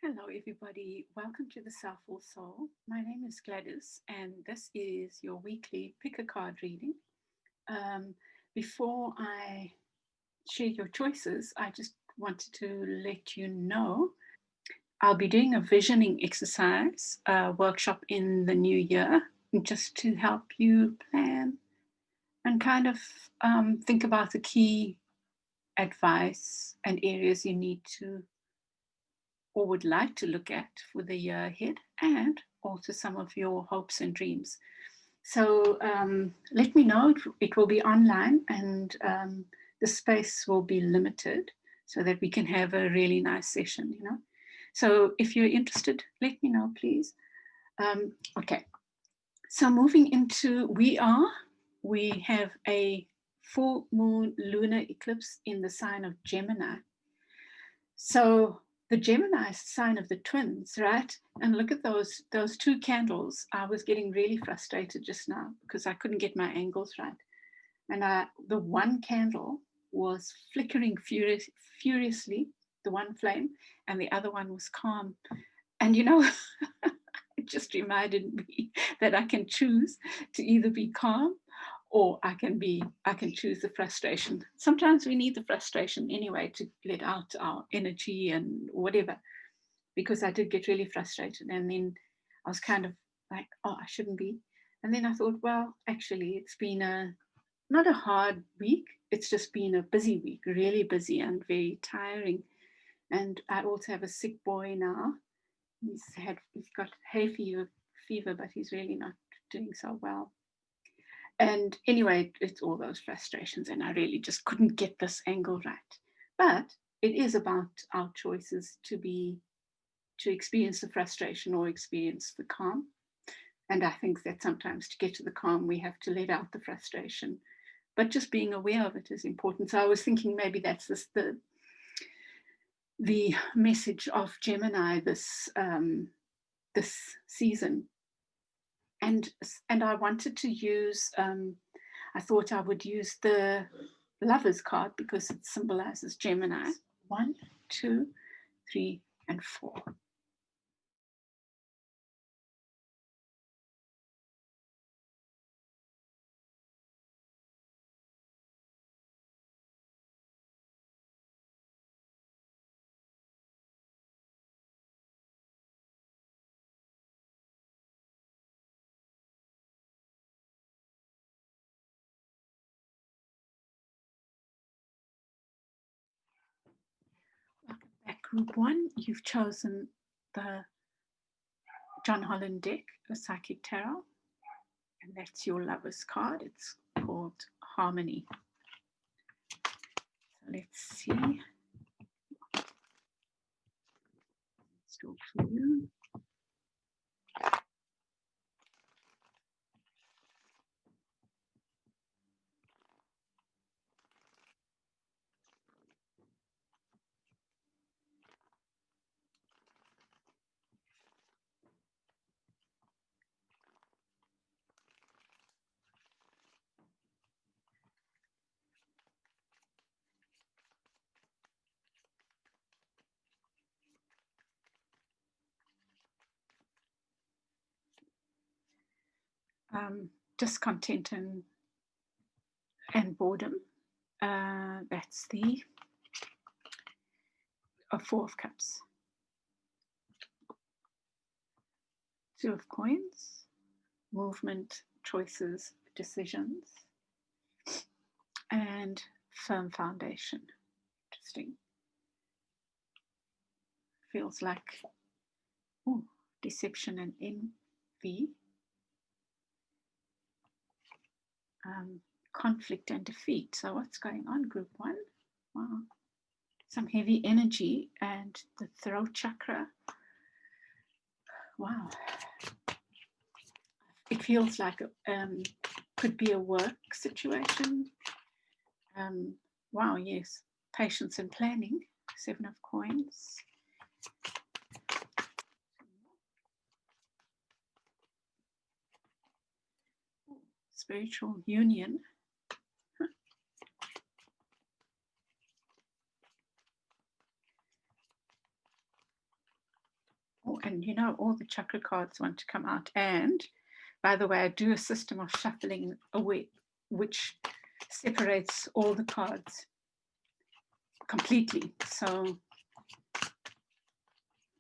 Hello, everybody. Welcome to the Soulful Soul. My name is Gladys, and this is your weekly pick a card reading. Before I share your choices, I just wanted to let you know I'll be doing a visioning exercise workshop in the new year, just to help you plan and kind of think about the key advice and areas you need to or would like to look at for the year ahead, and also some of your hopes and dreams. So let me know. It will be online, and the space will be limited so that we can have a really nice session, So if you're interested, let me know, please. Okay. So moving into, we have a full moon lunar eclipse in the sign of Gemini. So the Gemini is the sign of the twins, right? And look at those two candles. I was getting really frustrated just now because I couldn't get my angles right. And the one candle was flickering furiously, the one flame, and the other one was calm. And it just reminded me that I can choose to either be calm or I can choose the frustration. Sometimes we need the frustration anyway to let out our energy and whatever, because I did get really frustrated, and then I was kind of like, oh, I shouldn't be. And then I thought, well, actually it's been not a hard week, it's just been a busy week, really busy and very tiring. And I also have a sick boy now. He's got hay fever, but he's really not doing so well. And anyway, it's all those frustrations, and I really just couldn't get this angle right. But it is about our choices to experience the frustration or experience the calm. And I think that sometimes to get to the calm, we have to let out the frustration. But just being aware of it is important. So I was thinking maybe that's the message of Gemini this season. And I wanted to use, I thought I would use the Lovers card because it symbolizes Gemini. 1, 2, 3, and 4. Welcome back, Group 1. You've chosen the John Holland deck, the Psychic Tarot, and that's your Lovers card. It's called Harmony. So let's see. Let's talk for you. Discontent and boredom. That's the Four of Cups. Two of Coins. Movement, choices, decisions. And firm foundation. Interesting. Feels like deception and envy. Conflict and defeat. So what's going on, Group 1? Wow. Some heavy energy, and the throat chakra. Wow. It feels like could be a work situation. Wow, yes. Patience and planning. 7 of Coins. Spiritual union. and you know, all the chakra cards want to come out. And by the way, I do a system of shuffling away, which separates all the cards completely. So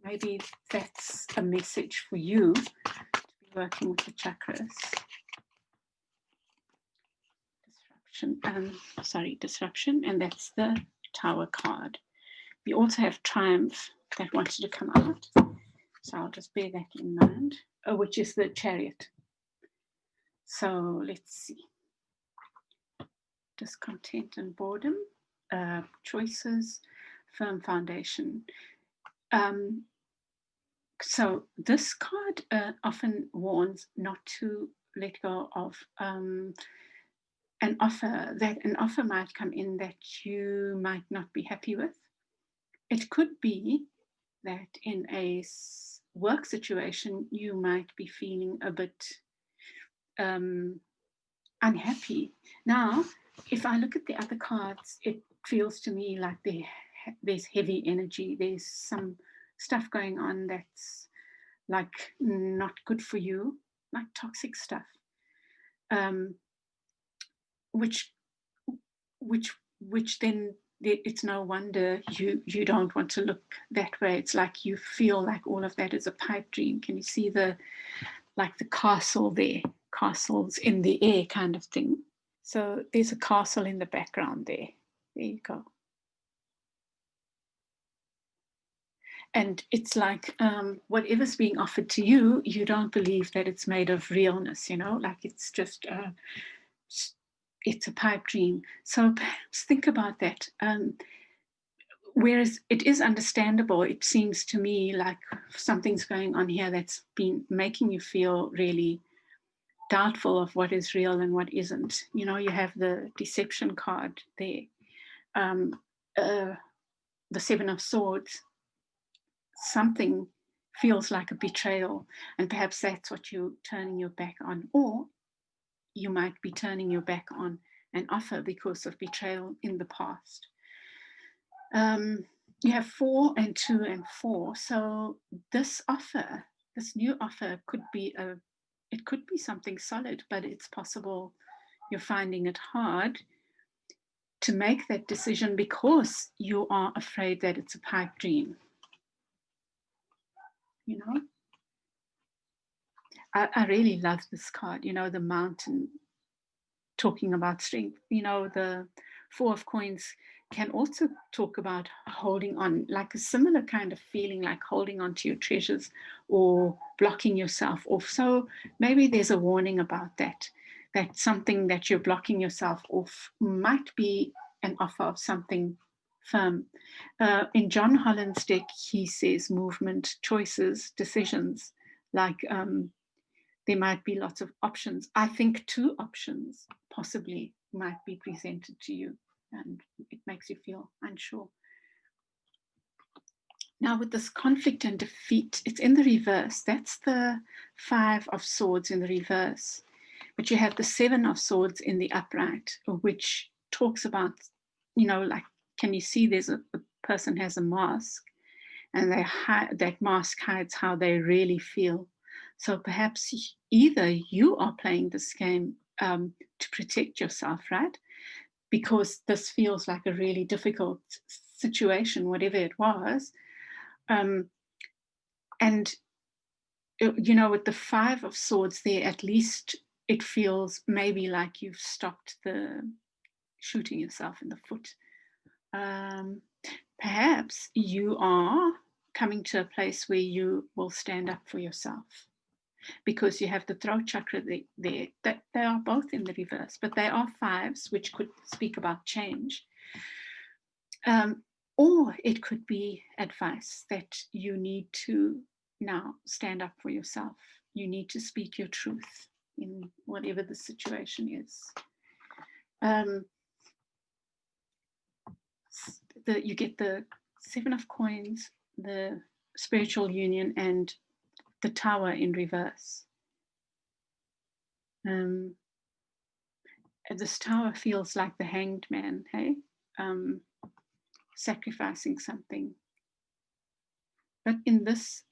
maybe that's a message for you to be working with the chakras. Disruption, and that's the Tower card. We also have Triumph that wanted to come out, so I'll just bear that in mind, which is the Chariot. So let's see. Discontent and boredom, choices, firm foundation. So this card often warns not to let go of an offer might come in that you might not be happy with. It could be that in a work situation, you might be feeling a bit unhappy. Now, if I look at the other cards, it feels to me like there's heavy energy. There's some stuff going on that's like not good for you, like toxic stuff. Which then it's no wonder you don't want to look that way. It's like you feel like all of that is a pipe dream. Can you see the castle there, castles in the air kind of thing? So there's a castle in the background there. There you go. And it's like whatever's being offered to you, you don't believe that it's made of realness, you know, like it's just it's a pipe dream. So perhaps think about that. Whereas it is understandable, it seems to me like something's going on here that's been making you feel really doubtful of what is real and what isn't. You know, you have the deception card there, the Seven of Swords. Something feels like a betrayal, and perhaps that's what you're turning your back on, or you might be turning your back on an offer because of betrayal in the past. You have 4 and 2 and 4. So this offer, this new offer could be something solid, but it's possible you're finding it hard to make that decision because you are afraid that it's a pipe dream. You know, I really love this card, you know, the mountain talking about strength. You know, the 4 of coins can also talk about holding on, like a similar kind of feeling, like holding on to your treasures or blocking yourself off. So maybe there's a warning about that something that you're blocking yourself off might be an offer of something firm. In John Holland's deck, he says movement, choices, decisions, like there might be lots of options. I think 2 options possibly might be presented to you, and it makes you feel unsure. Now with this conflict and defeat, it's in the reverse. That's the 5 of Swords in the reverse. But you have the 7 of Swords in the upright, which talks about, you know, like, can you see there's a person has a mask, and that mask hides how they really feel. So perhaps either you are playing this game to protect yourself, right? Because this feels like a really difficult situation, whatever it was. And, you know, with the 5 of Swords there, at least it feels maybe like you've stopped the shooting yourself in the foot. Perhaps you are coming to a place where you will stand up for yourself, because you have the throat chakra there. That they are both in the reverse, but they are 5s, which could speak about change. Or it could be advice that you need to now stand up for yourself. You need to speak your truth in whatever the situation is. You get the 7 of coins, the spiritual union, and the Tower in reverse. This Tower feels like the Hanged Man, hey? Sacrificing something. But in this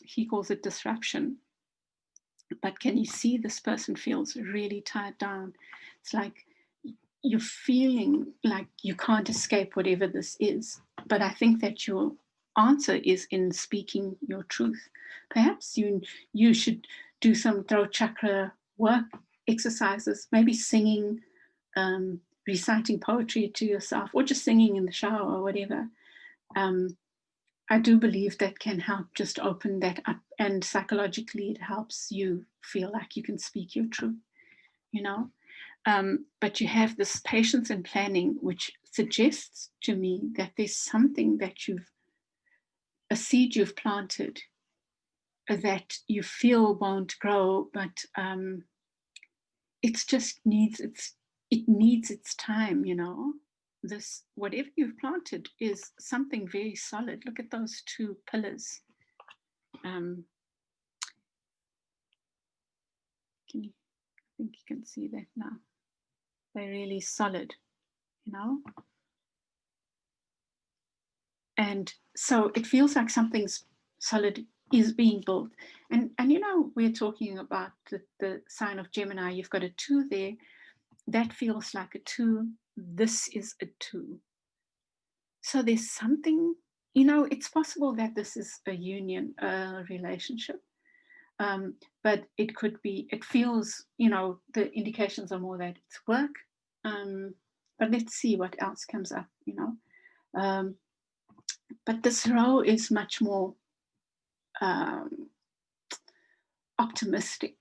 he calls it disruption. But can you see this person feels really tied down? It's like you're feeling like you can't escape whatever this is. But I think that your answer is in speaking your truth. Perhaps you should do some throat chakra work exercises, maybe singing, reciting poetry to yourself, or just singing in the shower or whatever. I do believe that can help just open that up, and psychologically it helps you feel like you can speak your truth, you know. But you have this patience and planning, which suggests to me that there's something that a seed you've planted that you feel won't grow, but it needs its time, you know. This, whatever you've planted, is something very solid. Look at those two pillars. I think you can see that now. They're really solid, you know. And so it feels like something's solid is being built. And you know, we're talking about the sign of Gemini. You've got a 2 there. That feels like a 2. This is a 2. So there's something, you know, it's possible that this is a union, a relationship. But it could be, it feels, you know, the indications are more that it's work. But let's see what else comes up, you know. But this row is much more optimistic.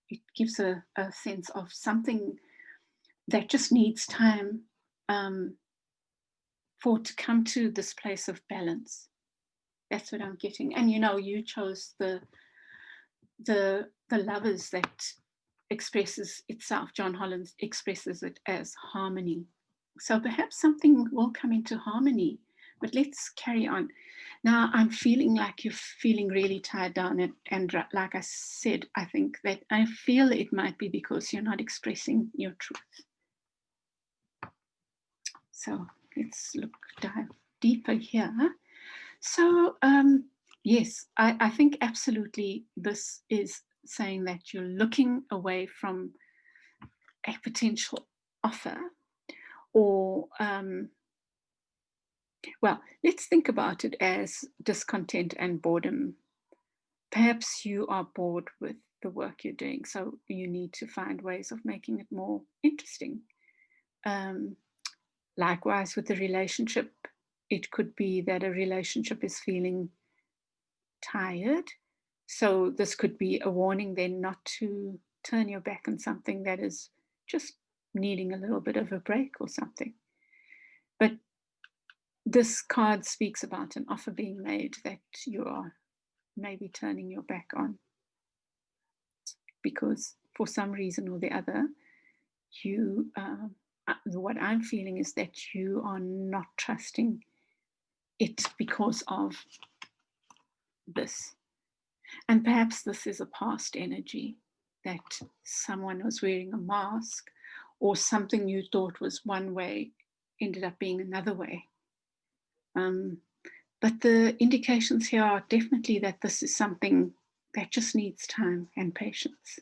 It gives a sense of something that just needs time for it to come to this place of balance. That's what I'm getting. And you know, you chose the Lovers that expresses itself. John Holland expresses it as harmony. So perhaps something will come into harmony. But let's carry on. Now, I'm feeling like you're feeling really tied down. And like I said, I think that I feel it might be because you're not expressing your truth. So let's dive deeper here. So yes, I think absolutely this is saying that you're looking away from a potential offer, or well, let's think about it as discontent and boredom. Perhaps you are bored with the work you're doing, so you need to find ways of making it more interesting. Likewise, with the relationship, it could be that a relationship is feeling tired. So this could be a warning then not to turn your back on something that is just needing a little bit of a break or something. But this card speaks about an offer being made that you are maybe turning your back on because for some reason or the other, you what I'm feeling is that you are not trusting it because of this. And perhaps this is a past energy, that someone was wearing a mask, or something you thought was one way ended up being another way. But the indications here are definitely that this is something that just needs time and patience.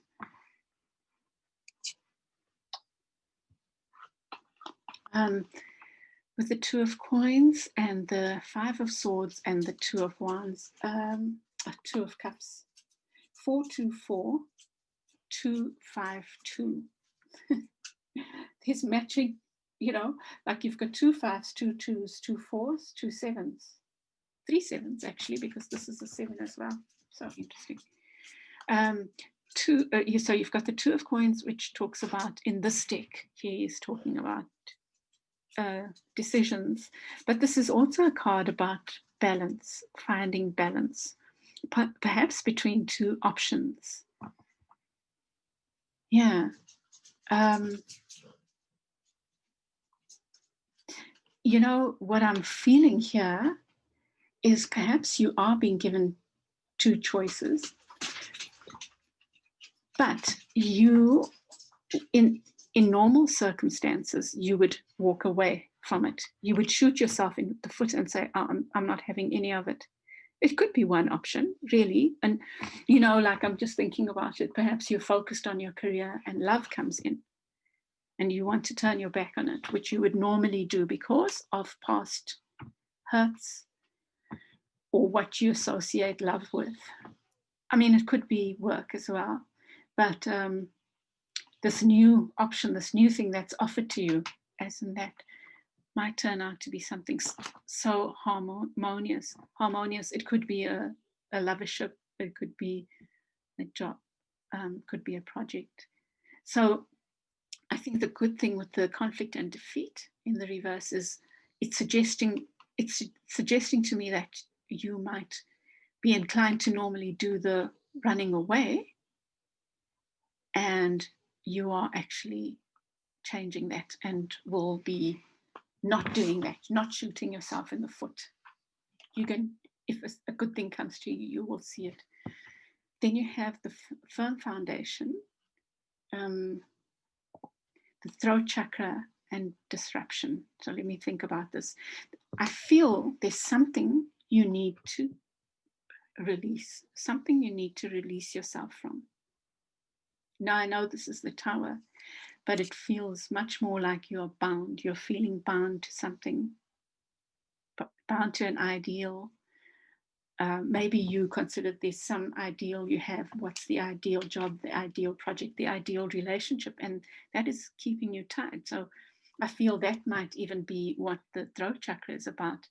With the 2 of Coins and the 5 of Swords and the 2 of Wands, 2 of Cups, 424, 252. He's matching, you know, like you've got 2 5s, 2 2s, 2 4s, 2 7s, 3 7s actually, because this is a 7 as well. So interesting. So you've got the 2 of Coins, which talks about, in this deck, he is talking about decisions, but this is also a card about balance, finding balance, perhaps between 2 options. Yeah. You know, what I'm feeling here is perhaps you are being given 2 choices, but you, in normal circumstances, you would walk away from it. You would shoot yourself in the foot and say, oh, I'm not having any of it. It could be one option, really. And, you know, like I'm just thinking about it. Perhaps you're focused on your career and love comes in and you want to turn your back on it, which you would normally do because of past hurts or what you associate love with. I mean, it could be work as well. But this new option, this new thing that's offered to you, as in that, might turn out to be something so harmonious. It could be a lovership, it could be a job, could be a project. So I think the good thing with the conflict and defeat in the reverse is it's suggesting to me that you might be inclined to normally do the running away, and you are actually changing that and will be not doing that, not shooting yourself in the foot. You can, if a good thing comes to you, you will see it. Then you have the firm foundation, the throat chakra, and disruption. So let me think about this. I feel there's something you need to release, something you need to release yourself from. Now I know this is the Tower, but it feels much more like you're bound. You're feeling bound to something, bound to an ideal. Maybe you consider there's some ideal you have. What's the ideal job, the ideal project, the ideal relationship? And that is keeping you tied. So I feel that might even be what the throat chakra is about.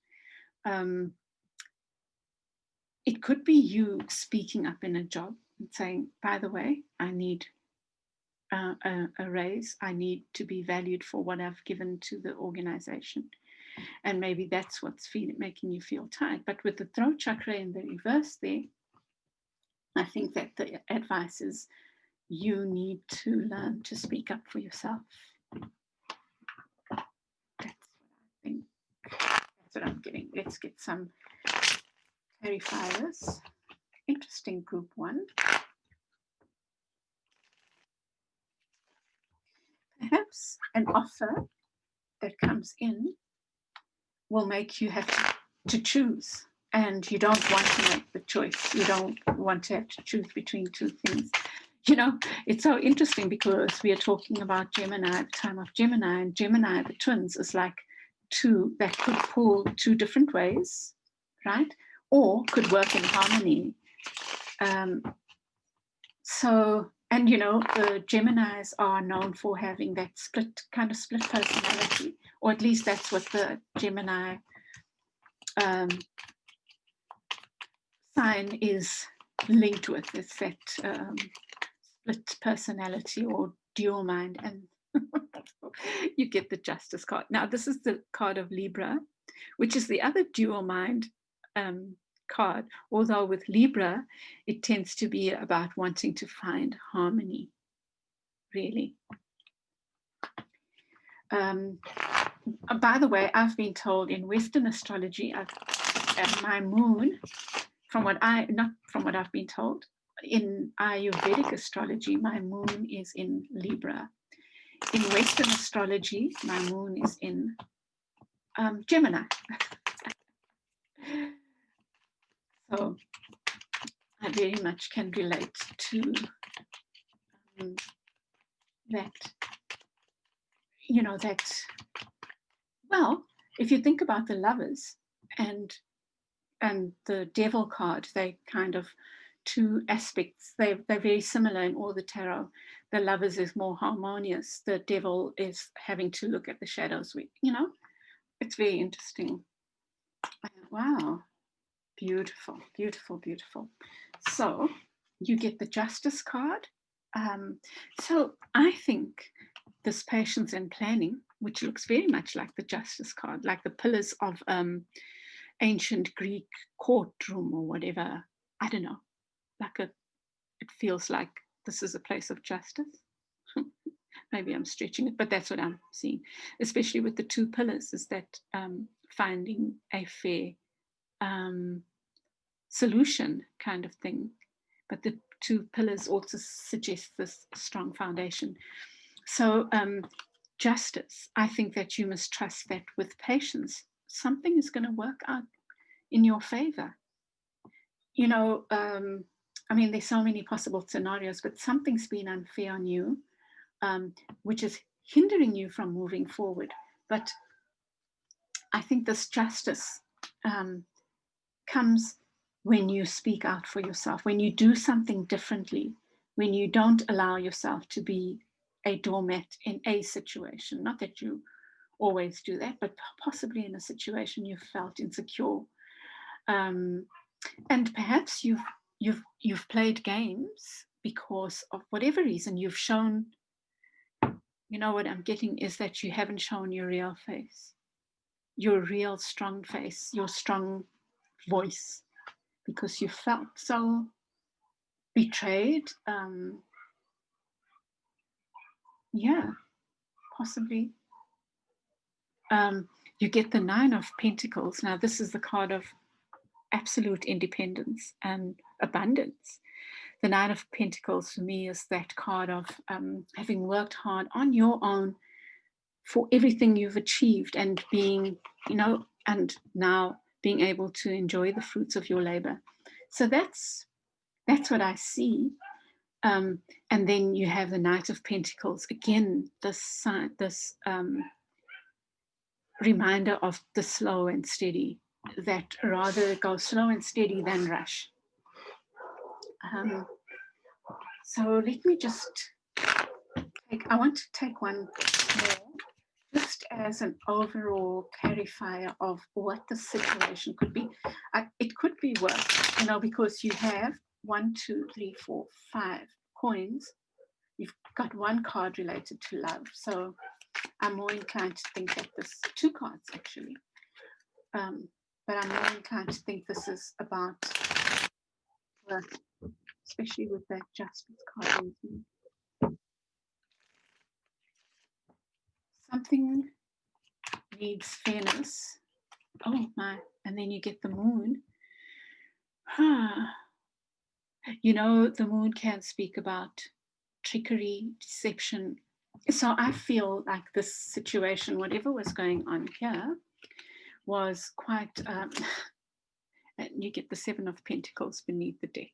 It could be you speaking up in a job and saying, by the way, I need a raise. I need to be valued for what I've given to the organization. And maybe that's what's making you feel tired. But with the throat chakra in the reverse there, I think that the advice is you need to learn to speak up for yourself. That's what I think. That's what I'm getting. Let's get some clarifiers. Interesting group one. Perhaps an offer that comes in will make you have to choose, and you don't want to make the choice. You don't want to have to choose between two things. You know, it's so interesting because we are talking about Gemini at the time of Gemini, and Gemini, the twins, is like two that could pull two different ways, right? Or could work in harmony. And you know, the Geminis are known for having that split personality, or at least that's what the Gemini sign is linked with. It's that split personality or dual mind, and you get the Justice card. Now, this is the card of Libra, which is the other dual mind card, although with Libra it tends to be about wanting to find harmony, really. By the way, I've been told in Western astrology, my moon, not from what I've been told, in Ayurvedic astrology, my moon is in Libra. In Western astrology, my moon is in Gemini. So I very much can relate to that, you know, that, well, if you think about the Lovers and the Devil card, they kind of two aspects. They're very similar in all the tarot. The Lovers is more harmonious. The Devil is having to look at the shadows. You know, it's very interesting. Wow. Beautiful, beautiful, beautiful. So you get the Justice card. So I think this patience and planning, which looks very much like the Justice card, like the pillars of ancient Greek courtroom or whatever. I don't know. It feels like this is a place of justice. Maybe I'm stretching it, but that's what I'm seeing, especially with the two pillars, is that finding a fair solution kind of thing. But the two pillars also suggest this strong foundation. So justice, I think that you must trust that with patience, something is going to work out in your favor. you know, I mean, there's so many possible scenarios, but something's been unfair on you, which is hindering you from moving forward. But I think this justice comes when you speak out for yourself, when you do something differently, when you don't allow yourself to be a doormat in a situation. Not that you always do that, but possibly in a situation you felt insecure. And perhaps you've played games because of whatever reason. You've shown, you know, what I'm getting is that you haven't shown your real face, your real strong face, your strong voice, because you felt so betrayed. Yeah, possibly. You get the Nine of Pentacles. Now, this is the card of absolute independence and abundance. The Nine of Pentacles for me is that card of having worked hard on your own for everything you've achieved and being, you know, and now being able to enjoy the fruits of your labor. So that's what I see. And then you have the Knight of Pentacles. Again, this reminder of the slow and steady, that rather go slow and steady than rush. So let me just I want to take one more, just as an overall clarifier of what the situation could be. It could be work, you know, because you have 1, 2, 3, 4, 5 coins. You've got one card related to love. So I'm more inclined to think that this, 2 cards actually. But I'm more inclined to think this is about work, especially with that justice card. Something needs fairness. Oh my, and then you get the moon. You know, the moon can speak about trickery, deception. So I feel like this situation, whatever was going on here, was quite, you get the Seven of Pentacles beneath the deck.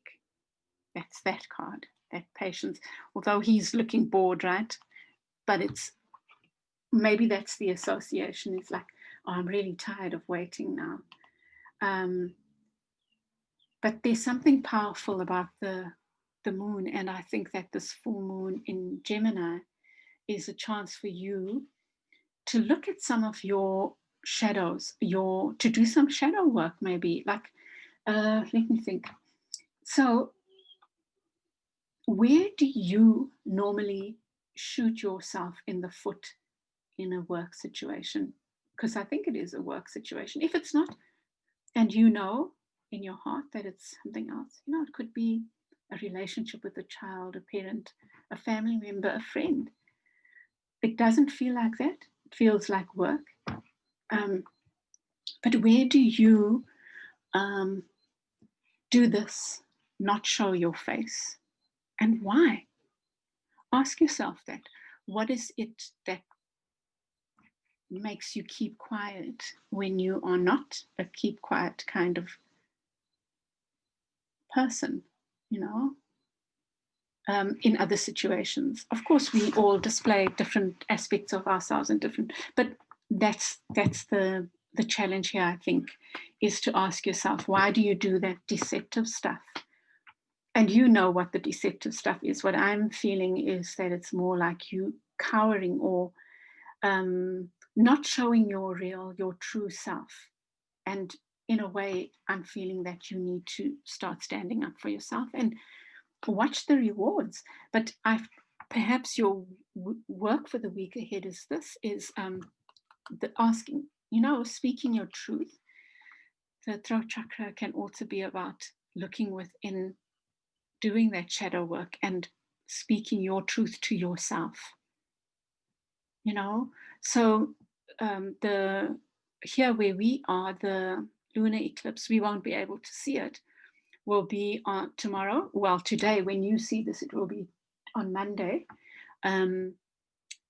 That's that card, that patience. Although he's looking bored, right? But it's, maybe that's the association. It's like, oh, I'm really tired of waiting now. But there's something powerful about the moon, and I think that this full moon in Gemini is a chance for you to look at some of your shadows, to do some shadow work, maybe. Like, let me think. So, where do you normally shoot yourself in the foot in a work situation? Because I think it is a work situation. If it's not, and you know in your heart that it's something else, you know, it could be a relationship with a child, a parent, a family member, a friend. It doesn't feel like that. It feels like work. But where do you do this, not show your face? And why? Ask yourself that. What is it that makes you keep quiet when you are not a keep quiet kind of person, you know? In other situations, of course, we all display different aspects of ourselves and different, but that's the challenge here, I think, is to ask yourself, why do you do that deceptive stuff? And you know what the deceptive stuff is. What I'm feeling is that it's more like you cowering or not showing your true self. And in a way, I'm feeling that you need to start standing up for yourself and watch the rewards. But perhaps your work for the week ahead is the asking, you know, speaking your truth. The throat chakra can also be about looking within, doing that shadow work and speaking your truth to yourself, you know. So the here where we are, the lunar eclipse, we won't be able to see it, will be on tomorrow. Well, today, when you see this, it will be on Monday. And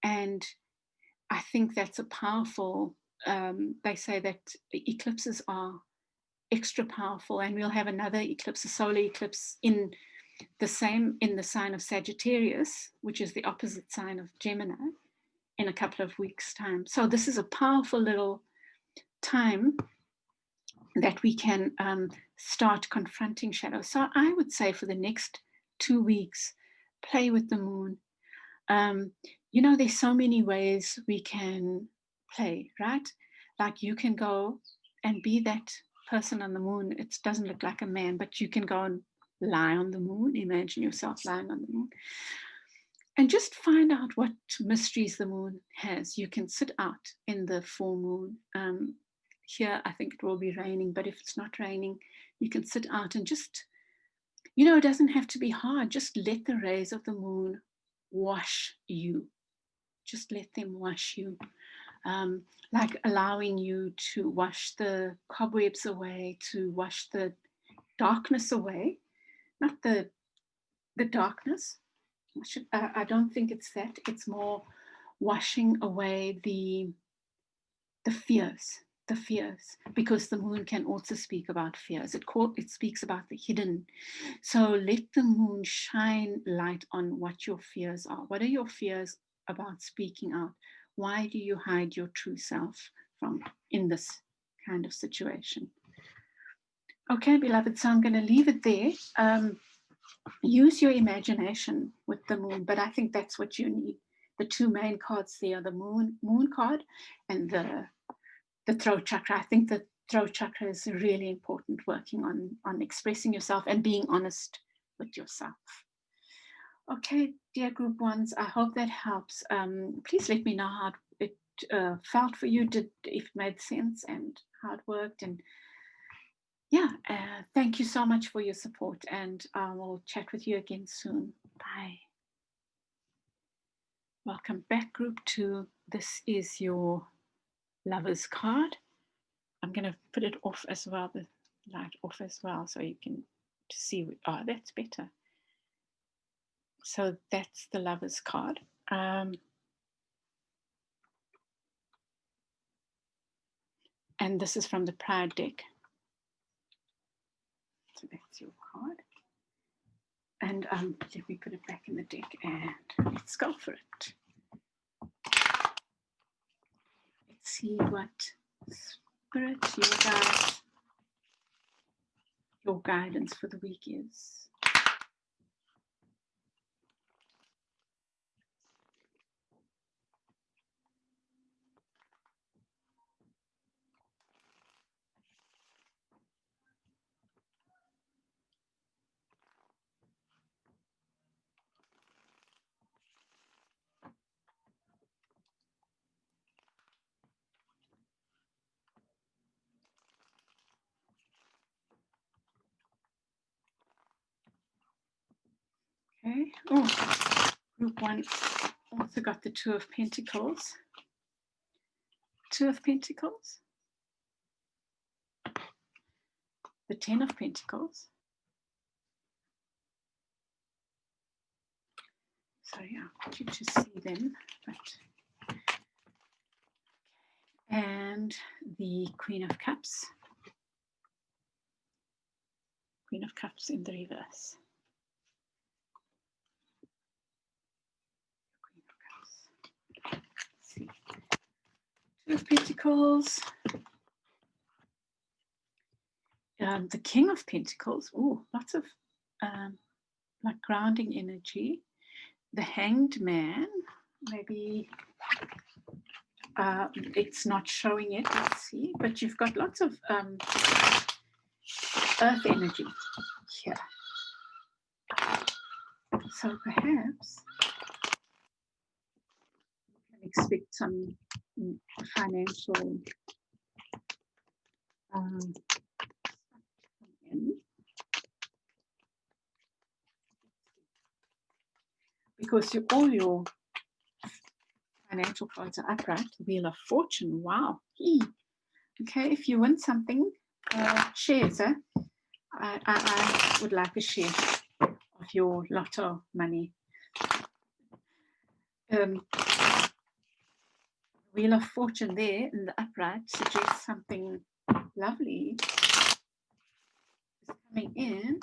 I think that's a powerful, they say that eclipses are extra powerful. And we'll have another eclipse, a solar eclipse in the sign of Sagittarius, which is the opposite sign of Gemini, in a couple of weeks' time. So this is a powerful little time that we can start confronting shadows. So I would say for the next 2 weeks, play with the moon. You know, there's so many ways we can play, right? Like you can go and be that person on the moon. It doesn't look like a man, but you can go and lie on the moon. Imagine yourself lying on the moon. And just find out what mysteries the moon has. You can sit out in the full moon. Here, I think it will be raining, but if it's not raining, you can sit out and just, you know, it doesn't have to be hard. Just let the rays of the moon wash you. Just let them wash you. Like allowing you to wash the cobwebs away, to wash the darkness away. Not the darkness. I don't think it's that. It's more washing away the fears, because the moon can also speak about fears. It speaks about the hidden. So let the moon shine light on what your fears are. What are your fears about speaking out? Why do you hide your true self in this kind of situation? Okay, beloved, so I'm going to leave it there. Use your imagination with the moon, but I think that's what you need. The two main cards there are the moon card and the throat chakra. I think the throat chakra is really important, working on expressing yourself and being honest with yourself. Okay, dear group ones, I hope that helps. Please let me know how it felt for you, if it made sense and how it worked. And yeah, thank you so much for your support, and I will chat with you again soon. Bye. Welcome back, group 2. This is your lover's card. I'm going to put it off as well, the light off as well, so you can see. Oh, that's better. So that's the lover's card. And this is from the Pride deck. So that's your card. And let me put it back in the deck and let's go for it. Let's see what spirit, your guidance for the week is. Okay. Oh, group 1 also got the Two of Pentacles. Two of Pentacles. The 10 of Pentacles. Sorry, I want you to see them. And the Queen of Cups. Queen of Cups in the reverse. Queen of Cups. Let's see. Two of Pentacles. The King of Pentacles. Oh, lots of like grounding energy. The Hanged Man. Maybe it's not showing it. Let's see. But you've got lots of earth energy here. So perhaps you can expect some financial because all your financial cards are upright. Wheel of Fortune. Wow. Okay, if you win something, shares. I would like a share of your lotto money. Wheel of Fortune there in the upright suggests something lovely coming in.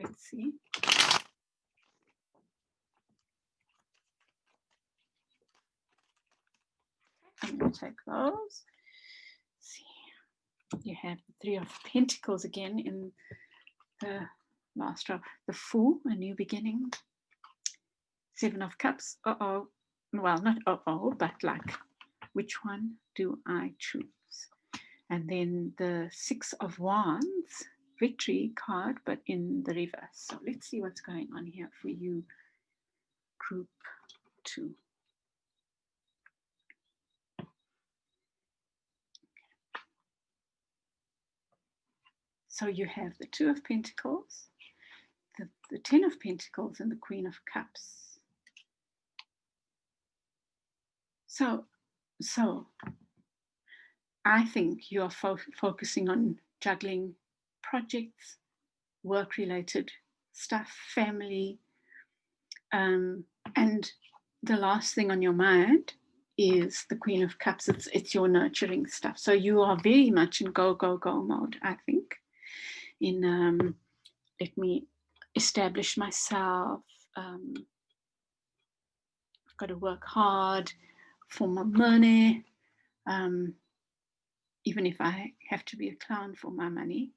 Let's see. I'm going to take those. Let's see. You have the Three of Pentacles again in the last row. The Fool, a new beginning. Seven of Cups. Uh-oh. Well, not uh-oh, but like, which one do I choose? And then the Six of Wands, Victory card, but in the reverse. So let's see what's going on here for you, Group 2. So you have the Two of Pentacles, the Ten of Pentacles, and the Queen of Cups. So I think you are focusing on juggling projects, work-related stuff, family, and the last thing on your mind is the Queen of Cups. It's your nurturing stuff. So you are very much in go, go, go mode, I think. In let me establish myself. I've got to work hard for my money, even if I have to be a clown for my money.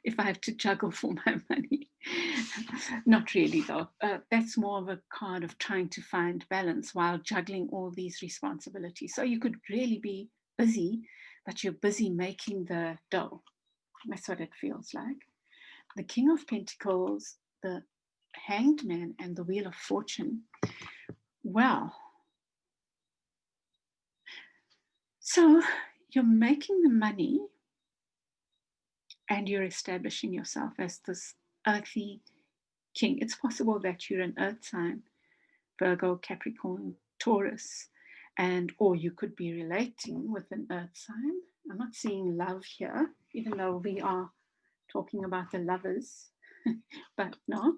If I have to juggle for my money. Not really, though. That's more of a card of trying to find balance while juggling all these responsibilities. So you could really be busy, but you're busy making the dough. That's what it feels like. The King of Pentacles, the Hanged Man, and the Wheel of Fortune. Well, so you're making the money and you're establishing yourself as this earthy king. It's possible that you're an earth sign, Virgo, Capricorn, Taurus, or you could be relating with an earth sign. I'm not seeing love here, even though we are talking about the lovers, but no,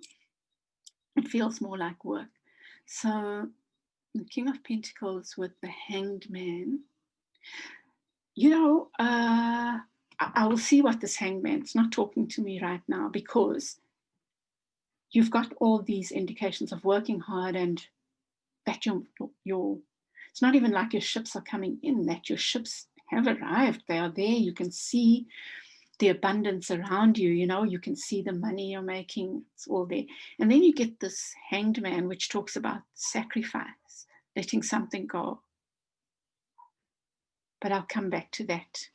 it feels more like work. So the King of Pentacles with the Hanged Man, I will see what this Hanged Man's not talking to me right now, because you've got all these indications of working hard and that your it's not even like your ships are coming in, that your ships have arrived. They are there. You can see the abundance around you, you can see the money you're making. It's all there. And then you get this Hanged Man, which talks about sacrifice, letting something go. But I'll come back to that,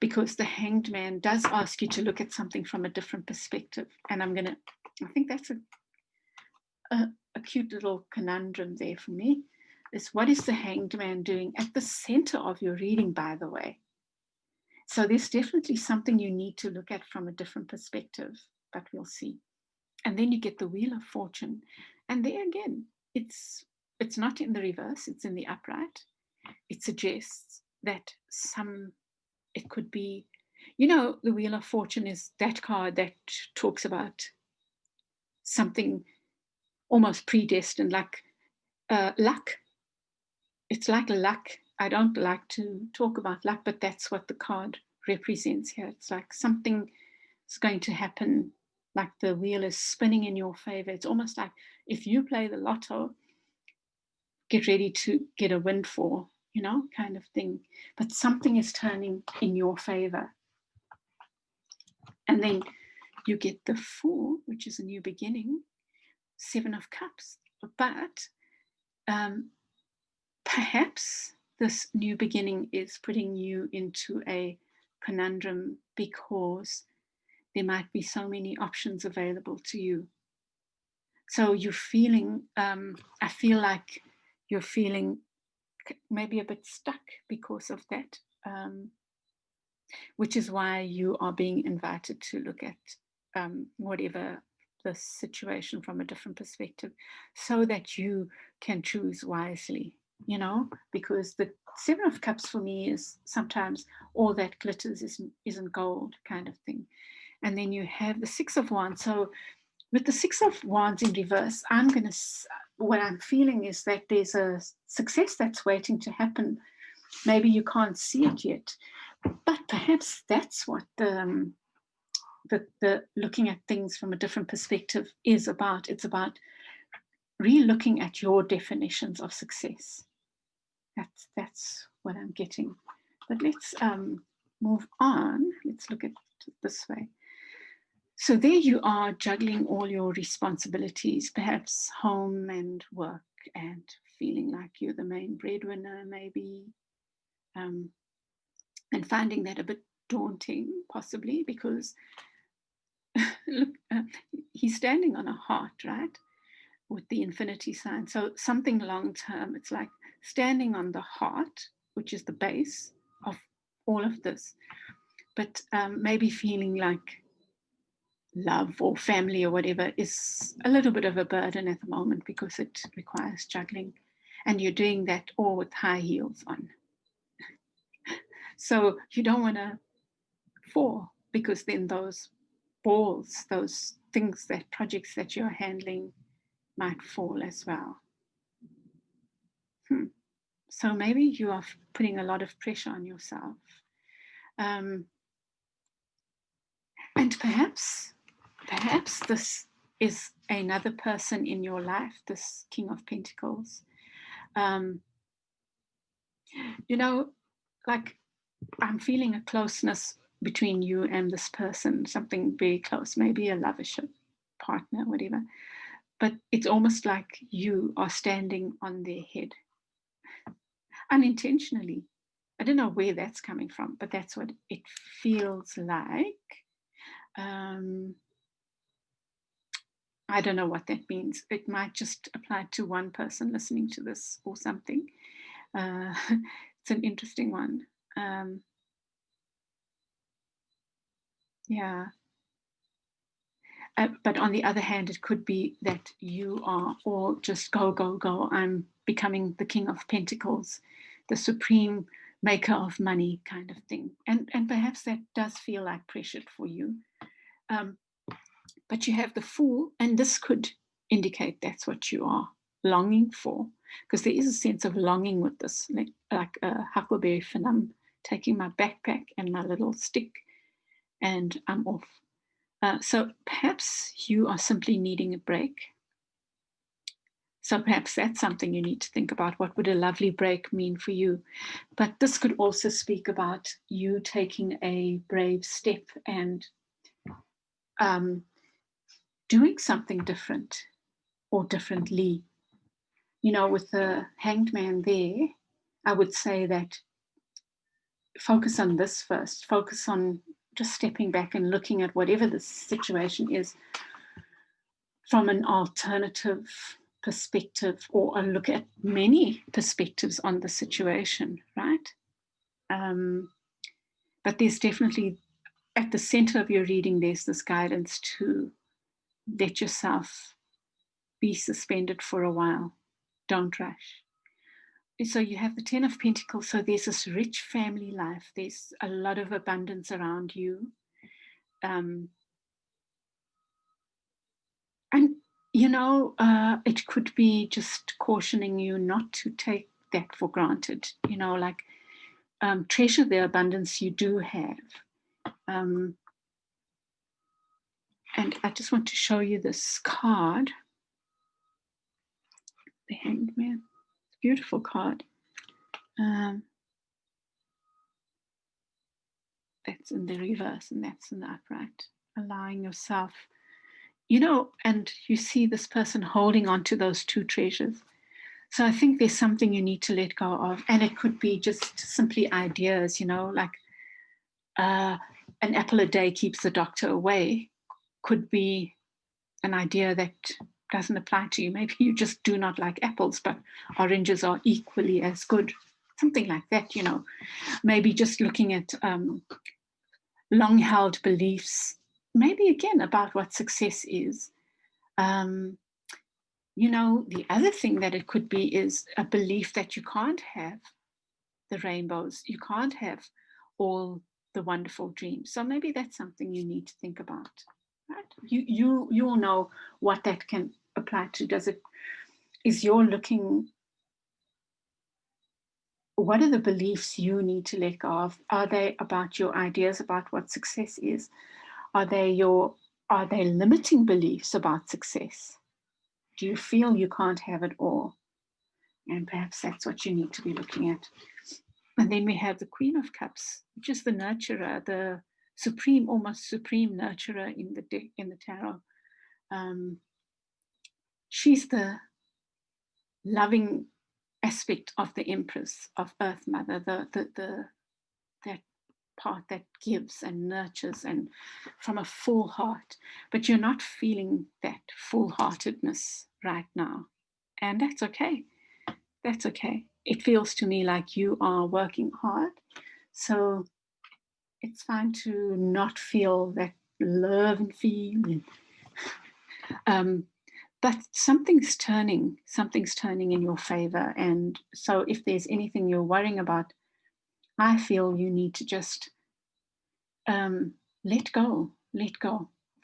because the Hanged Man does ask you to look at something from a different perspective. And I think that's a cute little conundrum there for me, is what is the Hanged Man doing at the center of your reading, by the way? So there's definitely something you need to look at from a different perspective, but we'll see. And then you get the Wheel of Fortune. And there again, it's not in the reverse, it's in the upright. It suggests that it could be, the Wheel of Fortune is that card that talks about something almost predestined, like luck. It's like luck. I don't like to talk about luck, but that's what the card represents here. It's like something is going to happen, like the wheel is spinning in your favor. It's almost like if you play the lotto, get ready to get a windfall, kind of thing. But something is turning in your favor. And then you get the Fool, which is a new beginning, Seven of Cups. But perhaps this new beginning is putting you into a conundrum, because there might be so many options available to you. So you're feeling, I feel like you're feeling maybe a bit stuck because of that, which is why you are being invited to look at whatever the situation from a different perspective, so that you can choose wisely, because the Seven of Cups for me is sometimes all that glitters isn't gold, kind of thing. And then you have the Six of Wands. So with the Six of Wands in reverse, what I'm feeling is that there's a success that's waiting to happen. Maybe you can't see it yet, But perhaps that's what the looking at things from a different perspective is about. It's about re-looking at your definitions of success. That's what I'm getting. But let's move on. Let's look at it this way. So there you are, juggling all your responsibilities, perhaps home and work, and feeling like you're the main breadwinner, maybe, and finding that a bit daunting, possibly, because look, he's standing on a heart, right, with the infinity sign. So something long term. It's like standing on the heart, which is the base of all of this, but maybe feeling like love or family or whatever is a little bit of a burden at the moment because it requires juggling, and you're doing that all with high heels on. So you don't want to fall, because then those balls, those things, that projects that you're handling might fall as well. So maybe you are putting a lot of pressure on yourself. And perhaps this is another person in your life, this King of Pentacles. You know, like, I'm feeling a closeness between you and this person, something very close, maybe a lovership, partner, whatever. But it's almost like you are standing on their head unintentionally. I don't know where that's coming from, but that's what it feels like. I don't know what that means. It might just apply to one person listening to this or something. It's an interesting one. Yeah. But on the other hand, it could be that you are all just go, go, go. I'm becoming the King of Pentacles, the supreme maker of money kind of thing. And perhaps that does feel like pressure for you. But you have the Fool, and this could indicate that's what you are longing for, because there is a sense of longing with this, like a Huckleberry Finn. I'm taking my backpack and my little stick, and I'm off. So perhaps you are simply needing a break. So perhaps that's something you need to think about. What would a lovely break mean for you? But this could also speak about you taking a brave step and doing something different or differently. You know, with the Hanged Man there, I would say that focus on this first. Focus on just stepping back and looking at whatever the situation is from an alternative perspective, or a look at many perspectives on the situation, right? But there's definitely, at the center of your reading, there's this guidance to let yourself be suspended for a while. Don't rush. So you have the 10 of Pentacles. So there's this rich family life. There's a lot of abundance around you. And, you know, it could be just cautioning you not to take that for granted. You know, like, treasure the abundance you do have. And I just want to show you this card, the Hanged Man. It's a beautiful card. That's in the reverse and that's in the upright. Allowing yourself, you know, and you see this person holding on to those two treasures. So I think there's something you need to let go of. And it could be just simply ideas, you know, like an apple a day keeps the doctor away. Could be an idea that doesn't apply to you. Maybe you just do not like apples, but oranges are equally as good. Something like that, you know. Maybe just looking at long-held beliefs, maybe again about what success is. You know, the other thing that it could be is a belief that you can't have the rainbows, you can't have all the wonderful dreams. So maybe that's something you need to think about. Right? You'll know what that can apply to. Is you're looking what are the beliefs you need to let go of? Are they about your ideas about what success is? Are they limiting beliefs about success? Do you feel you can't have it all? And perhaps that's what you need to be looking at. And then we have the Queen of Cups, which is the nurturer, the supreme, almost supreme nurturer in the tarot. She's the loving aspect of the Empress of Earth Mother, that part that gives and nurtures and from a full heart. But you're not feeling that full-heartedness right now, and that's okay. That's okay. It feels to me like you are working hard, so it's fine to not feel that love and feeling. But something's turning in your favor. And so if there's anything you're worrying about, I feel you need to just let go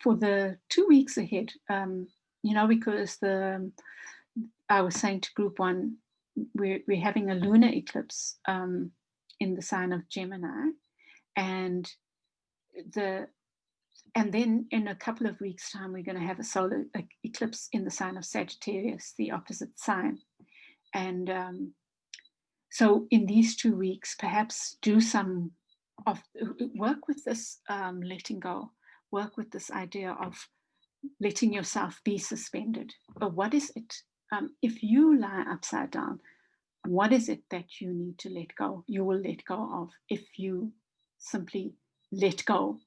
for the 2 weeks ahead. Because I was saying to group one, we're having a lunar eclipse in the sign of Gemini, and then in a couple of weeks' time, we're going to have a solar eclipse in the sign of Sagittarius, the opposite sign. And so in these 2 weeks, perhaps do some of work with this letting go, work with this idea of letting yourself be suspended. But what is it? If you lie upside down, what is it that you need to let go? You will let go of if you simply let go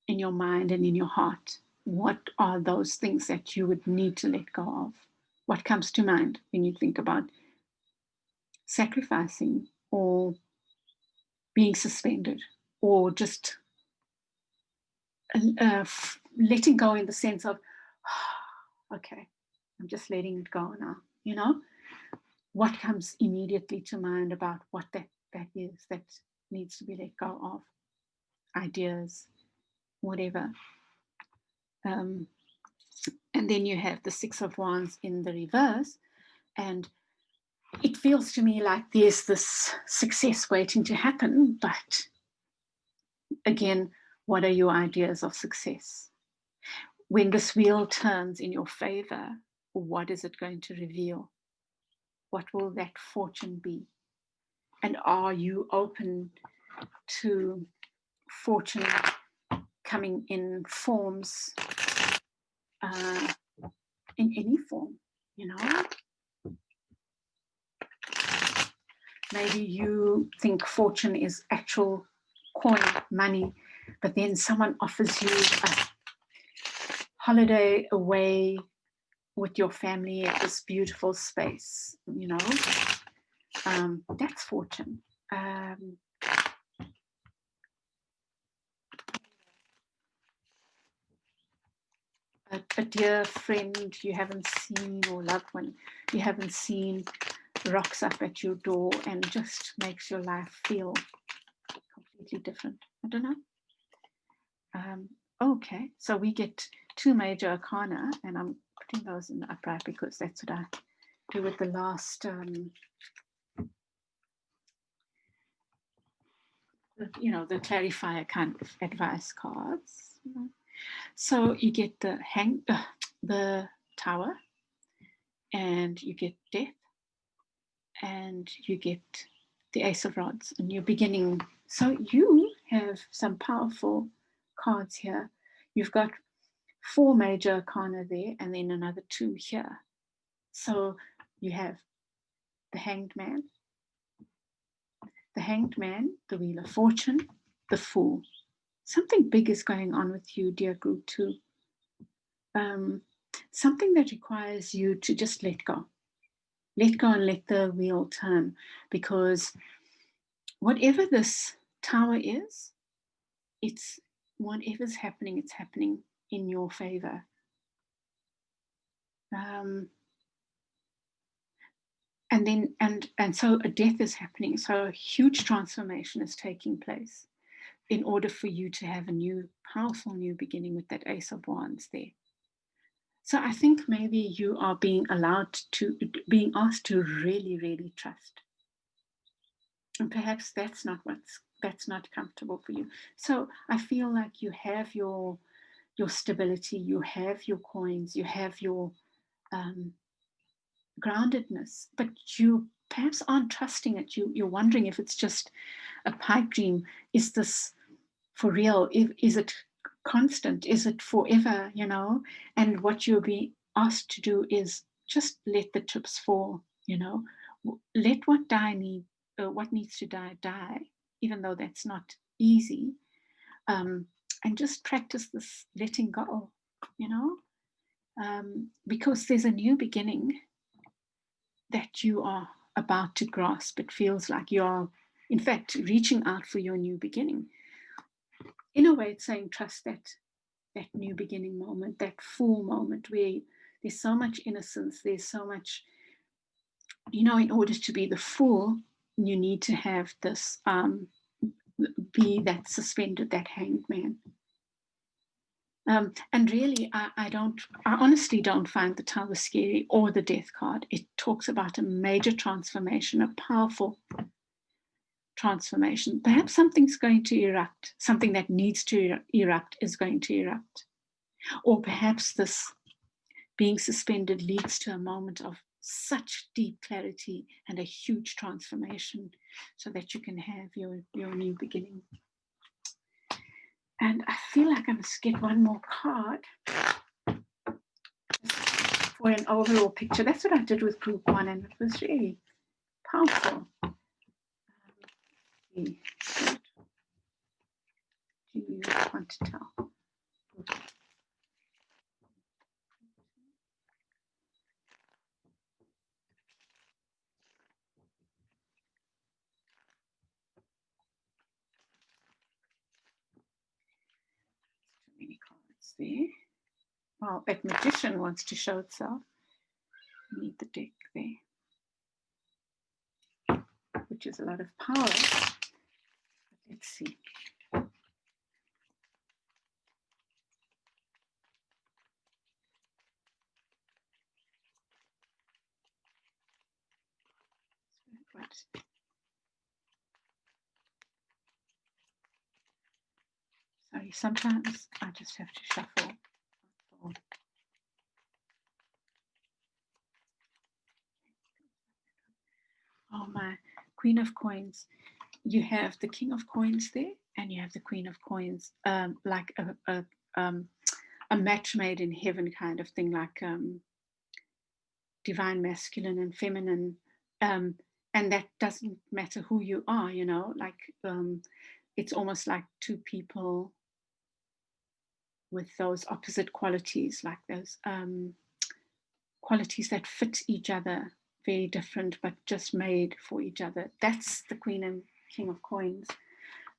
in your mind and in your heart. What are those things that you would need to let go of? What comes to mind when you think about sacrificing or being suspended or just letting go in the sense of, okay, I'm just letting it go now, What comes immediately to mind about what that is that needs to be let go of? Ideas, whatever. And then you have the Six of Wands in the reverse, and it feels to me like there's this success waiting to happen, but again, what are your ideas of success? When this wheel turns in your favor, what is it going to reveal? What will that fortune be? And are you open to fortune coming in forms, in any form, Maybe you think fortune is actual coin, money, but then someone offers you a holiday away with your family at this beautiful space, that's fortune. A dear friend you haven't seen or loved one you haven't seen rocks up at your door and just makes your life feel completely different. I don't know. Okay, so we get 2 major arcana, and I'm putting those in the upright because that's what I do with the last, the clarifier kind of advice cards. So you get the Tower, and you get Death, and you get the Ace of Rods, and you're beginning. So you have some powerful cards here. You've got 4 major arcana there, and then another 2 here. So you have the Hanged Man, the Wheel of Fortune, the Fool. Something big is going on with you, dear group 2. Something that requires you to just let go. Let go and let the wheel turn, because whatever this Tower is, it's whatever's happening, it's happening in your favor. And so a death is happening. So a huge transformation is taking place in order for you to have a new, powerful new beginning with that Ace of Wands there. So I think maybe you are being asked to really, really trust. And perhaps that's not comfortable for you. So I feel like you have your stability, you have your coins, you have your groundedness, but you perhaps aren't trusting it. You're wondering if it's just a pipe dream. Is this for real? Is it constant? Is it forever? And what you'll be asked to do is just let the chips fall. Let what needs to die, even though that's not easy. And just practice this letting go. Because there's a new beginning that you are about to grasp. It feels like you're, in fact, reaching out for your new beginning. In a way, it's saying trust that new beginning moment, that full moment where there's so much innocence, there's so much, in order to be the full, you need to have this, be that suspended, that hanged man. And really, I honestly don't find the Tower scary or the Death card. It talks about a major transformation, a powerful transformation. Perhaps something's going to erupt. Something that needs to erupt is going to erupt. Or perhaps this being suspended leads to a moment of such deep clarity and a huge transformation so that you can have your new beginning. And I feel like I must get one more card for an overall picture. That's what I did with group 1, and it was really powerful. Do you want to tell? Too many cards there. Well, that magician wants to show itself. You need the deck there, which is a lot of power. But let's see. Sorry, sometimes I just have to shuffle. Oh, my Queen of Coins. You have the King of Coins there, and you have the Queen of Coins, like a match made in heaven kind of thing, like divine masculine and feminine. And that doesn't matter who you are, like it's almost like two people with those opposite qualities, like those qualities that fit each other, very different, but just made for each other. That's the Queen and King of Coins.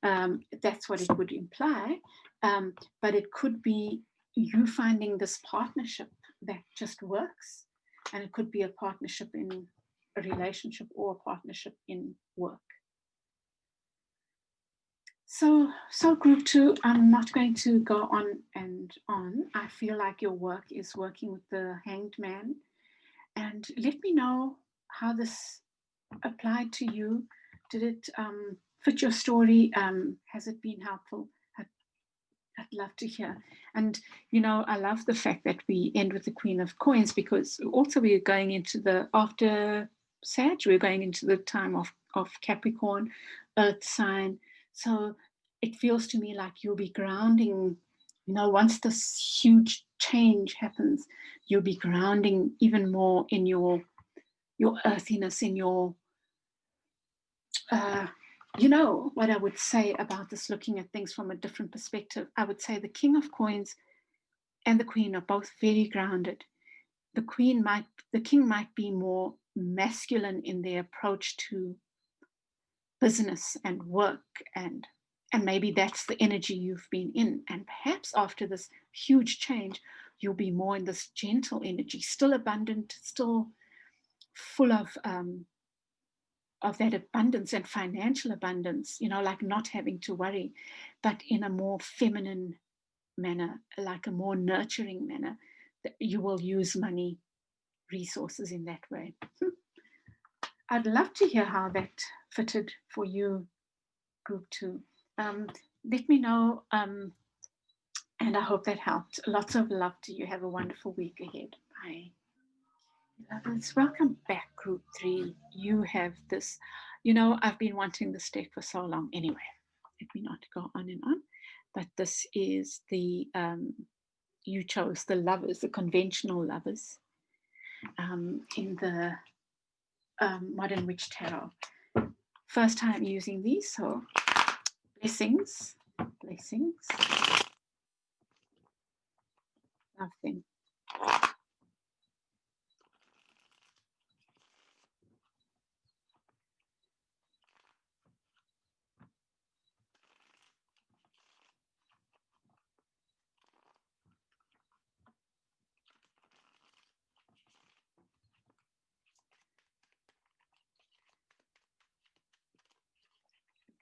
That's what it would imply. But it could be you finding this partnership that just works. And it could be a partnership in a relationship or a partnership in work. So group 2, I'm not going to go on and on. I feel like your work is working with the Hanged Man. And let me know how this applied to you. Did it fit your story? Has it been helpful? I'd love to hear. And, I love the fact that we end with the Queen of Coins, because also we're going into after Sag, we're going into the time of Capricorn, Earth sign. So it feels to me like you'll be grounding, once this huge change happens, you'll be grounding even more in your earthiness, in your what I would say about this, looking at things from a different perspective. I would say the King of Coins and the Queen are both very grounded. The King might be more masculine in their approach to business and work, and maybe that's the energy you've been in. And perhaps after this huge change, you'll be more in this gentle energy, still abundant, still full of that abundance and financial abundance, like not having to worry, but in a more feminine manner, like a more nurturing manner, that you will use money, resources in that way. I'd love to hear how that fitted for you, group 2. Let me know, and I hope that helped. Lots of love to you. Have a wonderful week ahead. Bye. Lovers, welcome back, group 3. You have this, I've been wanting this deck for so long. Anyway, let me not go on and on. But this is the, you chose the lovers, the conventional lovers, in the Modern Witch Tarot. First time using these, so blessings, blessings. Love them.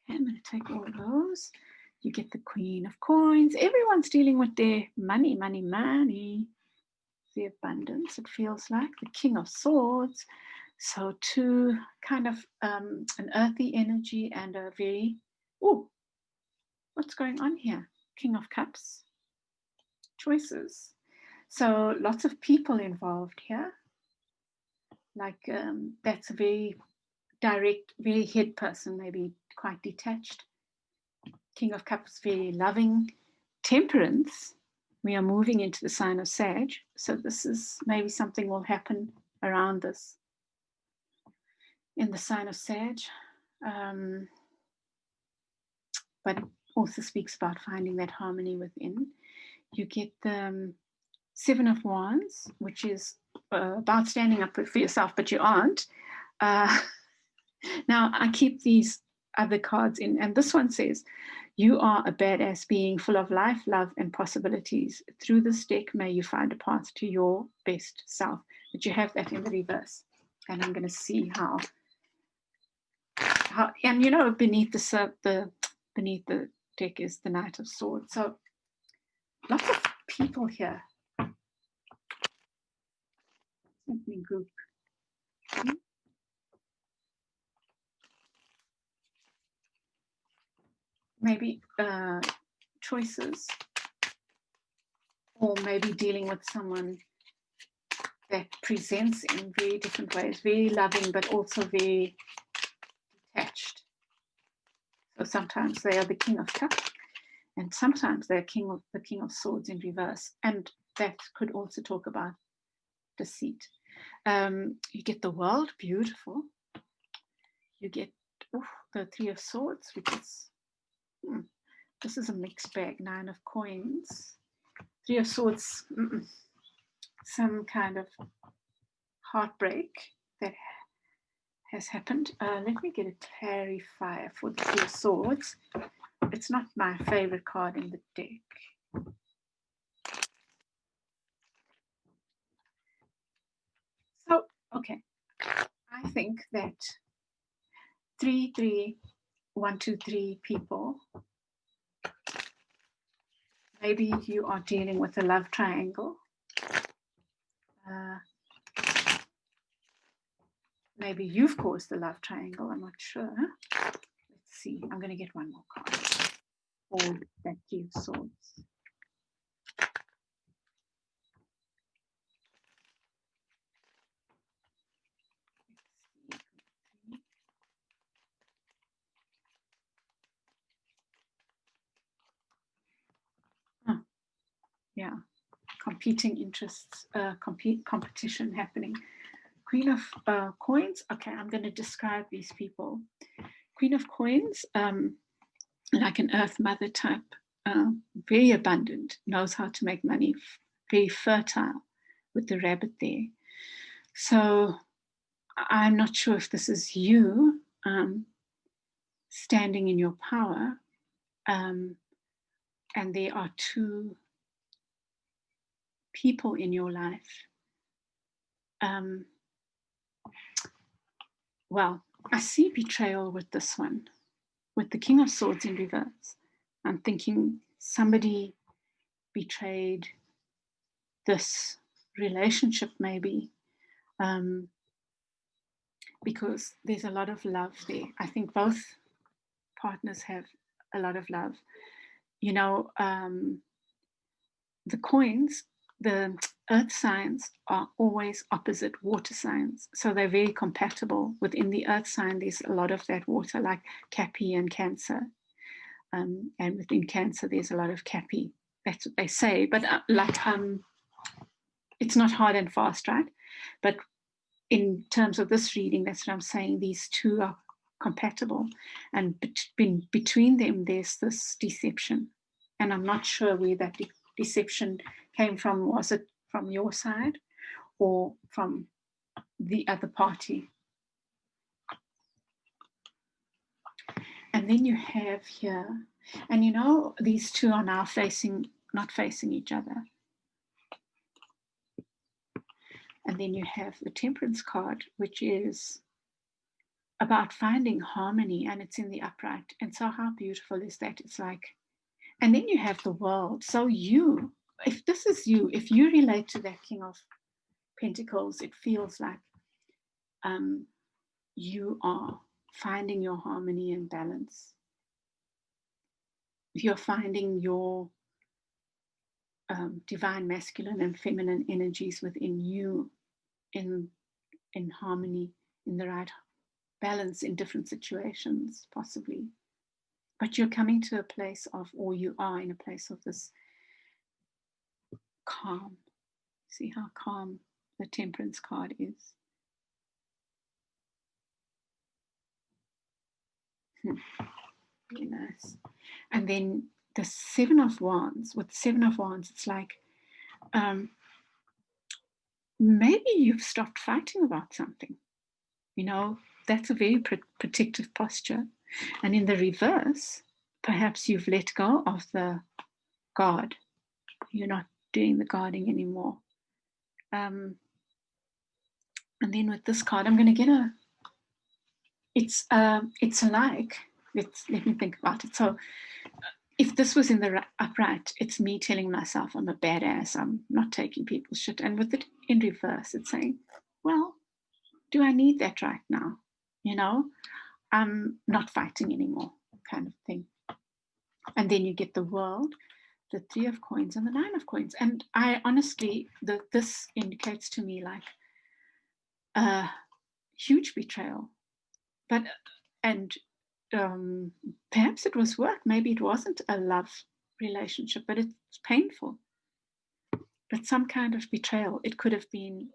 Okay, I'm going to take all those. You get the Queen of Coins. Everyone's dealing with their money, money, money. The abundance, it feels like. The King of Swords. So two kind of an earthy energy and a very, what's going on here? King of Cups. Choices. So lots of people involved here. Like that's a very direct, very head person, maybe quite detached. King of Cups, very loving. Temperance, we are moving into the sign of Sag. So this is maybe something will happen around this in the sign of Sag. But it also speaks about finding that harmony within. You get the Seven of Wands, which is about standing up for yourself, but you aren't. Now, I keep these other cards in, and this one says, you are a badass being full of life, love, and possibilities. Through this deck, may you find a path to your best self. But you have that in the reverse. And I'm going to see how and beneath beneath the deck is the Knight of Swords. So lots of people here. Let me group. Maybe choices, or maybe dealing with someone that presents in very different ways, very loving, but also very detached. So sometimes they are the King of Cups, and sometimes they're the King of Swords in reverse. And that could also talk about deceit. You get the World, beautiful. You get the Three of Swords, which is, this is a mixed bag. Nine of Coins. Three of Swords, some kind of heartbreak that has happened. Let me get a clarifier for the Three of Swords. It's not my favorite card in the deck. So, okay. I think that 3, 3, 1, 2, 3 people, maybe you are dealing with a love triangle. Maybe you've caused the love triangle, I'm not sure. Let's see, I'm going to get one more card for that Three of Swords. Yeah, competing interests, competition happening. Queen of Coins. Okay, I'm going to describe these people. Queen of Coins, like an Earth Mother type, very abundant, knows how to make money, very fertile with the rabbit there. So I'm not sure if this is you standing in your power, and there are two people in your life. Well, I see betrayal with this one, with the King of Swords in reverse. I'm thinking somebody betrayed this relationship, maybe. because there's a lot of love there. I think both partners have a lot of love. You know, the coins, the earth signs are always opposite water signs. So they're very compatible. Within the earth sign, there's a lot of that water, like Cappy and Cancer. And within Cancer, there's a lot of Cappy. That's what they say. But it's not hard and fast, right? But in terms of this reading, that's what I'm saying. These two are compatible. And between them, there's this deception. And I'm not sure where that deception came from. Was it from your side or from the other party? And then you have here, and you know, these two are now not facing each other. And then you have the Temperance card, which is about finding harmony, and it's in the upright. And so how beautiful is that? It's like, and then you have the World. So you, if this is you, if you relate to that King of Pentacles, it feels like you are finding your harmony and balance. You're finding your divine masculine and feminine energies within you in harmony, in the right balance in different situations, possibly. But you're coming to a place of, or you are in a place of this calm. See how calm the Temperance card is. Really nice. And then the Seven of Wands. With the Seven of Wands, it's like maybe you've stopped fighting about something. You know, that's a very protective posture. And in the reverse, perhaps you've let go of the guard. You're not doing the guarding anymore. And then with this card, I'm going to get it's like, let me think about it. So if this was in the upright, it's me telling myself I'm a badass, I'm not taking people's shit. And with it in reverse, it's saying, well, do I need that right now? You know, I'm not fighting anymore, kind of thing. And then you get the World, the Three of Coins, and the Nine of Coins. And I honestly, this indicates to me like a huge betrayal. But, and perhaps it was work. Maybe it wasn't a love relationship, but it's painful. But some kind of betrayal. It could have been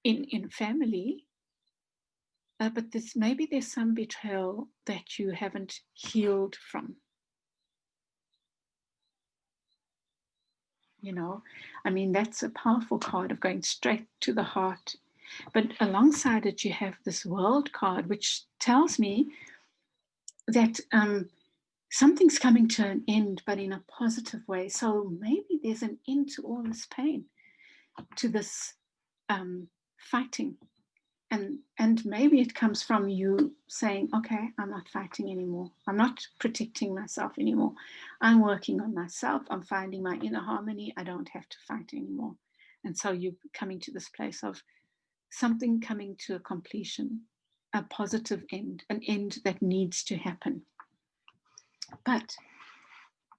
in family. But maybe there's some betrayal that you haven't healed from. You know, I mean, that's a powerful card of going straight to the heart. But alongside it, you have this World card, which tells me that something's coming to an end, but in a positive way. So maybe there's an end to all this pain, to this fighting. And maybe it comes from you saying, okay, I'm not fighting anymore. I'm not protecting myself anymore. I'm working on myself. I'm finding my inner harmony. I don't have to fight anymore. And so you're coming to this place of something coming to a completion, a positive end, an end that needs to happen. But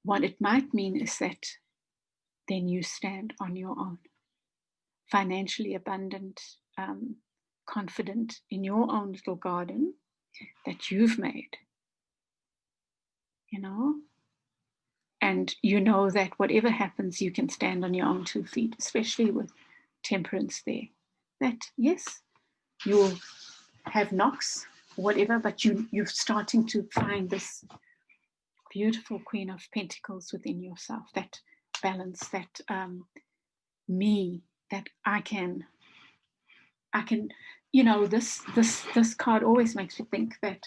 what it might mean is that then you stand on your own, financially abundant, confident in your own little garden that you've made, you know, and you know that whatever happens, you can stand on your own 2 feet, especially with Temperance there. That, yes, you'll have knocks, whatever, but you're starting to find this beautiful Queen of Pentacles within yourself, that balance, that me, that I can, you know, this card always makes me think that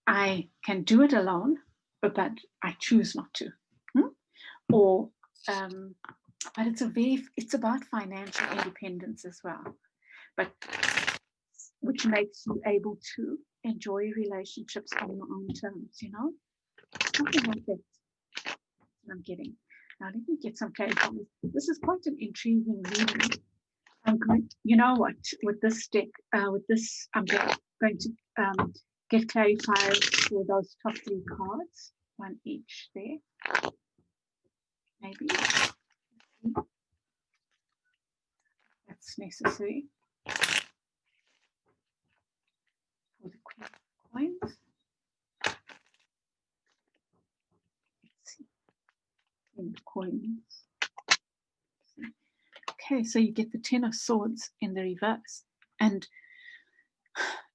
I can do it alone, but I choose not to. Or, but it's about financial independence as well, but which makes you able to enjoy relationships on your own terms, you know? Something like that I'm getting. Now let me get some clarity. This is quite an intriguing reading. I'm going, you know what, with this deck, I'm going to get clarifiers for those top 3 cards, one each there, maybe. That's necessary for the Queen of Coins. Let's see, Queen of Coins. Okay, so you get the 10 of Swords in the reverse, and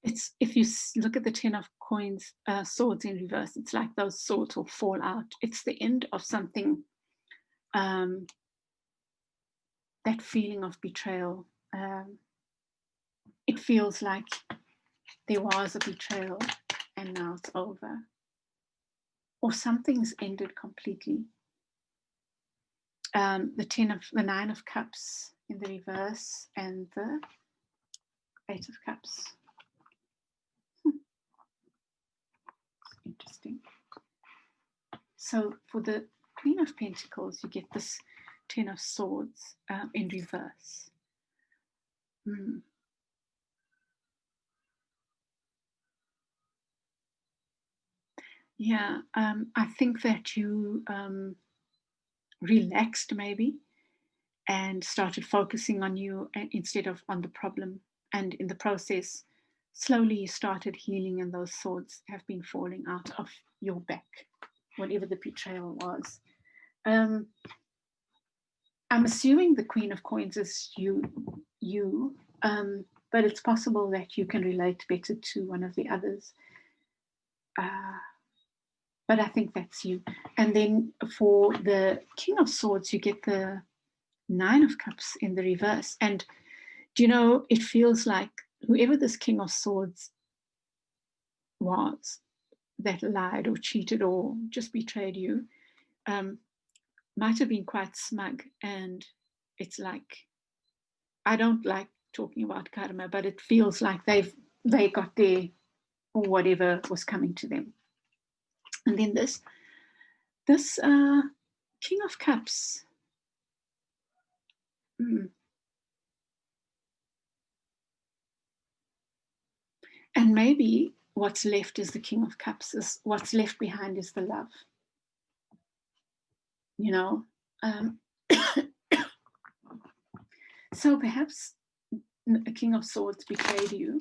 it's, if you look at the 10 of coins, swords in reverse, it's like those swords will fall out. It's the end of something, that feeling of betrayal. It feels like there was a betrayal and now it's over, or something's ended completely. The 9 of Cups in the reverse and the 8 of Cups. Interesting. So for the Queen of Pentacles, you get this 10 of Swords in reverse. Yeah, I think that you relaxed maybe and started focusing on you instead of on the problem. And in the process, slowly you started healing, and those swords have been falling out of your back, whatever the betrayal was. I'm assuming the Queen of Coins is you, but it's possible that you can relate better to one of the others. But I think that's you. And then for the King of Swords, you get the 9 of Cups in the reverse. And do you know, it feels like whoever this King of Swords was that lied or cheated or just betrayed you, might have been quite smug. And it's like, I don't like talking about karma, but it feels like they got there, or whatever was coming to them. And then this King of Cups. And maybe what's left is the King of Cups. Is what's left behind is the love. You know, so perhaps a King of Swords betrayed you,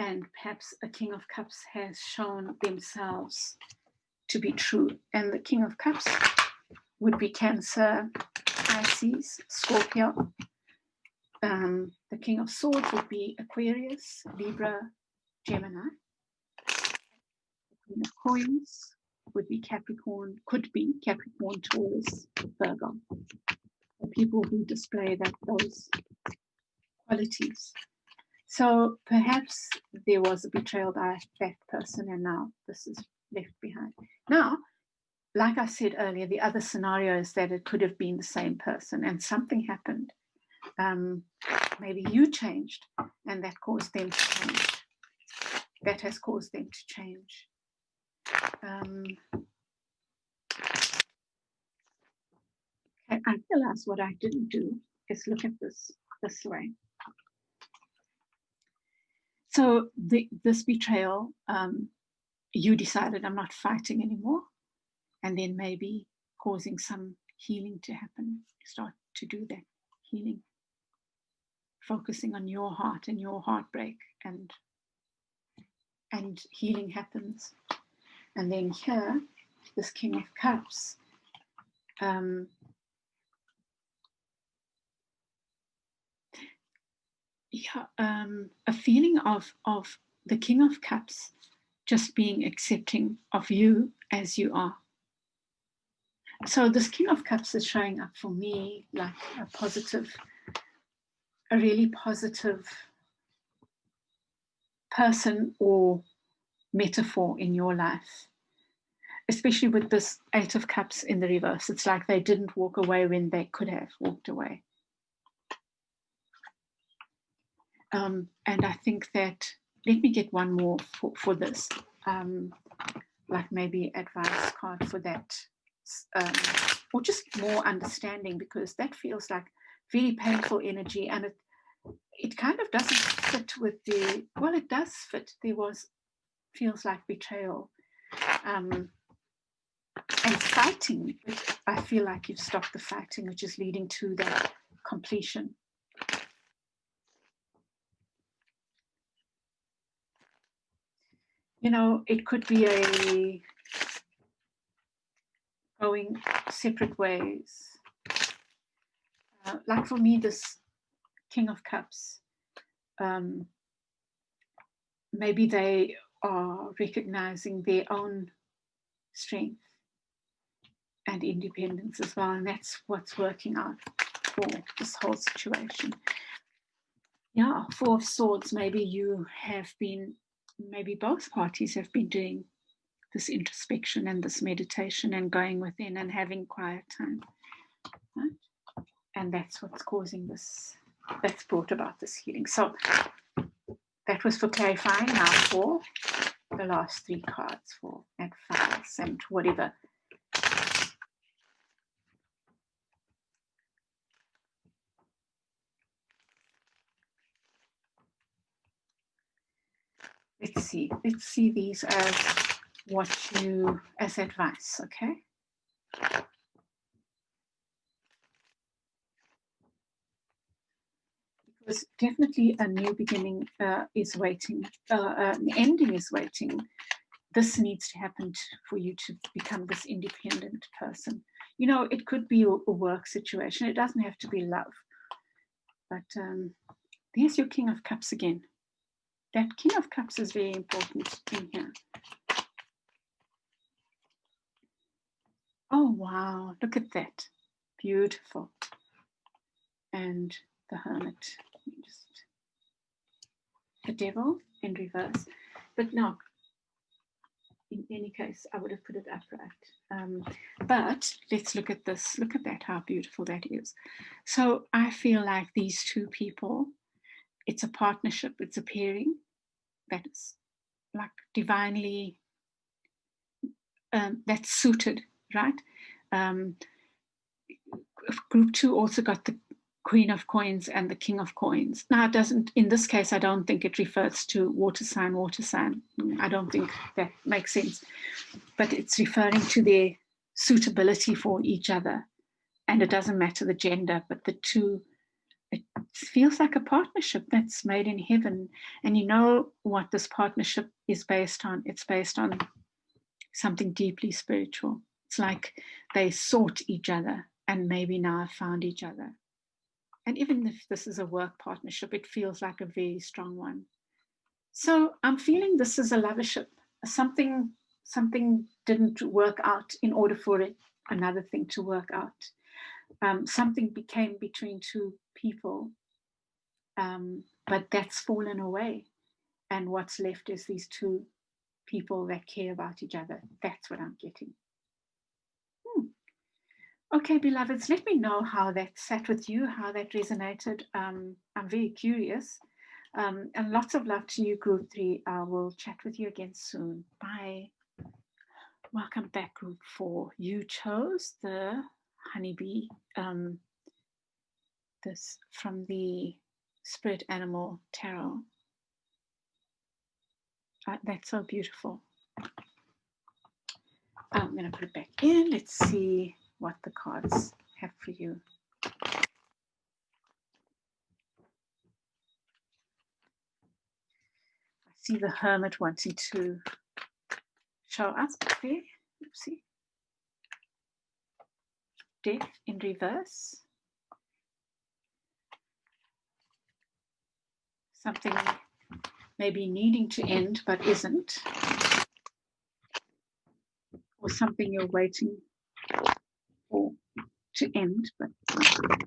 and perhaps a King of Cups has shown themselves to be true. And the King of Cups would be Cancer, Pisces, Scorpio. The King of Swords would be Aquarius, Libra, Gemini. The Queen of Coins would be Capricorn, could be Capricorn, Taurus, Virgo. The people who display those qualities. So perhaps there was a betrayal by that person, and now this is left behind. Now, like I said earlier, the other scenario is that it could have been the same person and something happened. Maybe you changed, and that caused them to change. That has caused them to change. I realize what I didn't do is look at this way. So this betrayal, you decided I'm not fighting anymore, and then maybe causing some healing to happen. Start to do that healing, focusing on your heart and your heartbreak, and healing happens. And then here, this King of Cups, a feeling of the King of Cups just being accepting of you as you are. So this King of Cups is showing up for me like a really positive person or metaphor in your life, especially with this 8 of Cups in the reverse. It's like they didn't walk away when they could have walked away. And I think that, let me get one more for this, like maybe advice card for that, or just more understanding, because that feels like very painful energy, and it kind of doesn't fit with the, well, it does fit. Feels like betrayal and fighting. But I feel like you've stopped the fighting, which is leading to that completion. You know, it could be going separate ways. Like for me, this King of Cups, maybe they are recognizing their own strength and independence as well, and that's what's working out for this whole situation. Yeah, Four of Swords, maybe maybe both parties have been doing this introspection and this meditation and going within and having quiet time, right? And that's what's causing this, that's brought about this healing. So that was for clarifying. Now for the last 3 cards for advice and whatever. Let's see these as advice, okay? Because definitely a new beginning is waiting, an ending is waiting. This needs to happen for you to become this independent person. You know, it could be a work situation. It doesn't have to be love. But there's your King of Cups again. That King of Cups is very important in here. Oh, wow. Look at that. Beautiful. And the Hermit. Just the Devil in reverse. But no, in any case, I would have put it upright. But let's look at this. Look at that, how beautiful that is. So I feel like these two people, it's a partnership, it's a pairing that is like divinely, that's suited, right? Group 2 also got the Queen of Coins and the King of Coins. Now, it doesn't, in this case, I don't think it refers to water sign. I don't think that makes sense. But it's referring to their suitability for each other. And it doesn't matter the gender, but the two, it feels like a partnership that's made in heaven. And you know what this partnership is based on? It's based on something deeply spiritual. It's like they sought each other and maybe now have found each other. And even if this is a work partnership, it feels like a very strong one. So I'm feeling this is a lovership. Something didn't work out in order for another thing to work out. Something became between two people, but that's fallen away. And what's left is these two people that care about each other. That's what I'm getting. Okay, beloveds, let me know how that sat with you, how that resonated. I'm very curious. And lots of love to you, Group 3. I will chat with you again soon. Bye. Welcome back, Group 4. You chose the honeybee, this from the Spirit Animal Tarot. That's so beautiful. I'm going to put it back in. Let's see what the cards have for you. I see the Hermit wanting to show us there. Oopsie. Death in reverse. Something maybe needing to end but isn't. Or something you're waiting for to end but not.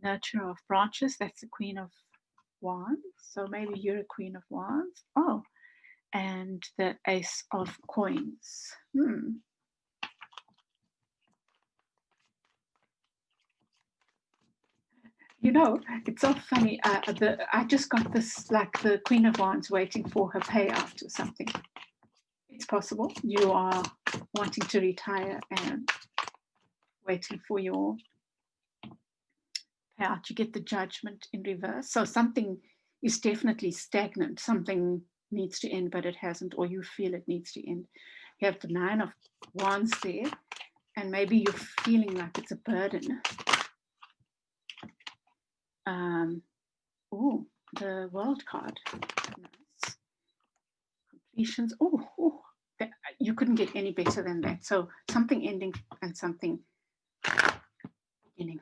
Nurture of branches, that's the Queen of Wands. So maybe you're a Queen of Wands. Oh, and the Ace of Coins. You know, it's so funny. I just got this, like the Queen of Wands waiting for her payout or something. It's possible you are wanting to retire and waiting for your payout. You get the Judgment in reverse. So something is definitely stagnant. Something needs to end, but it hasn't, or you feel it needs to end. You have the Nine of Wands there, and maybe you're feeling like it's a burden. Oh, the World card. Nice. Completions. Oh, you couldn't get any better than that. So something ending and something beginning.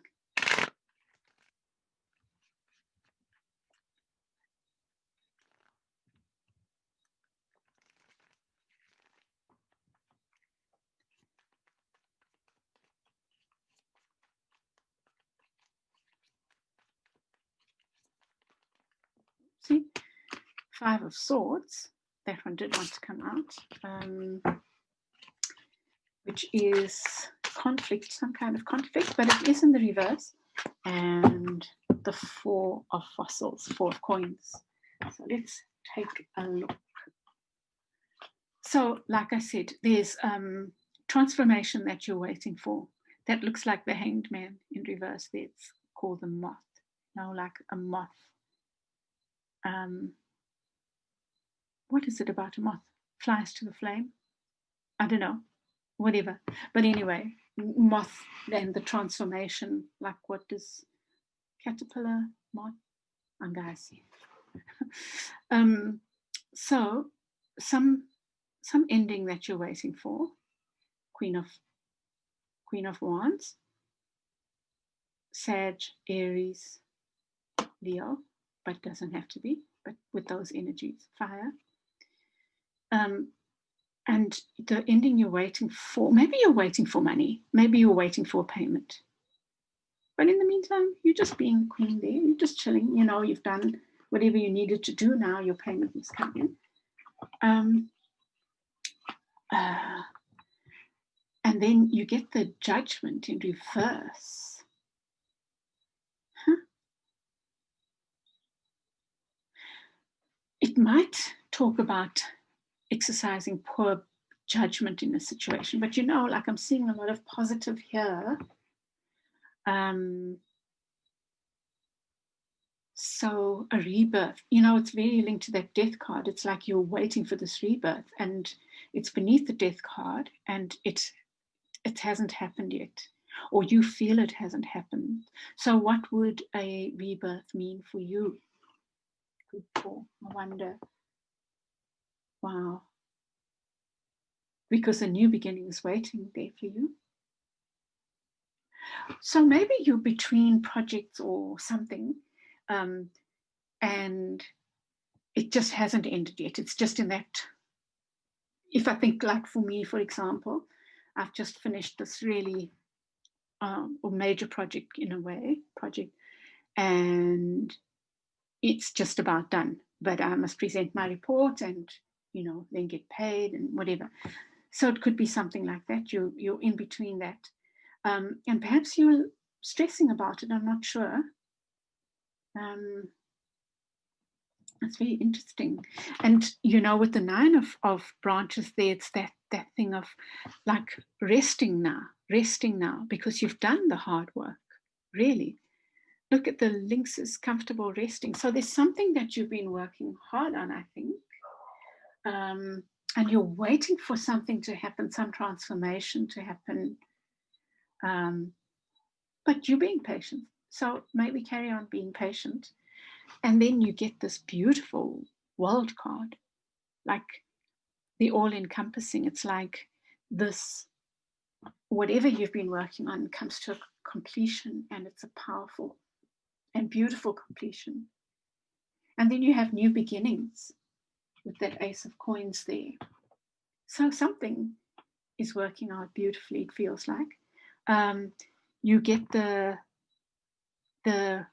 See, Five of Swords. That one did want to come out, which is conflict, some kind of conflict, but it is in the reverse. And the Four of Fossils, Four of Coins. So let's take a look. So, like I said, there's transformation that you're waiting for. That looks like the Hanged Man in reverse. It's called the Moth. No, like a moth. What is it about a moth? Flies to the flame? I don't know. Whatever. But anyway, moth and the transformation. Like what does caterpillar, moth? Angasi. So some ending that you're waiting for. Queen of Wands, Sag, Aries, Leo, but doesn't have to be, but with those energies, fire. And the ending you're waiting for, maybe you're waiting for money, maybe you're waiting for a payment. But in the meantime, you're just being queen there, you're just chilling, you've done whatever you needed to do, now your payment must come in. And then you get the Judgment in reverse. It might talk about exercising poor judgment in a situation, but like I'm seeing a lot of positive here. So a rebirth, it's very linked to that Death card. It's like you're waiting for this rebirth, and it's beneath the Death card, and it hasn't happened yet, or you feel it hasn't happened. So what would a rebirth mean for you? Good call. I wonder. Wow. Because a new beginning is waiting there for you. So maybe you're between projects or something, and it just hasn't ended yet. It's just in that. If I think, like for me, for example, I've just finished this really or major project in a way, and it's just about done. But I must present my report and then get paid and whatever. So it could be something like that. You're in between that, and perhaps you're stressing about it. I'm not sure. It's very interesting. And with the Nine of Branches there, it's that thing of like resting now, because you've done the hard work. Really, look at the lynxes, comfortable resting. So there's something that you've been working hard on, I think, and you're waiting for something to happen, some transformation to happen, but you're being patient. So maybe carry on being patient. And then you get this beautiful World card, like the all-encompassing. It's like this, whatever you've been working on comes to a completion, and it's a powerful and beautiful completion. And then you have new beginnings with that Ace of Coins there. So something is working out beautifully, it feels like. You get the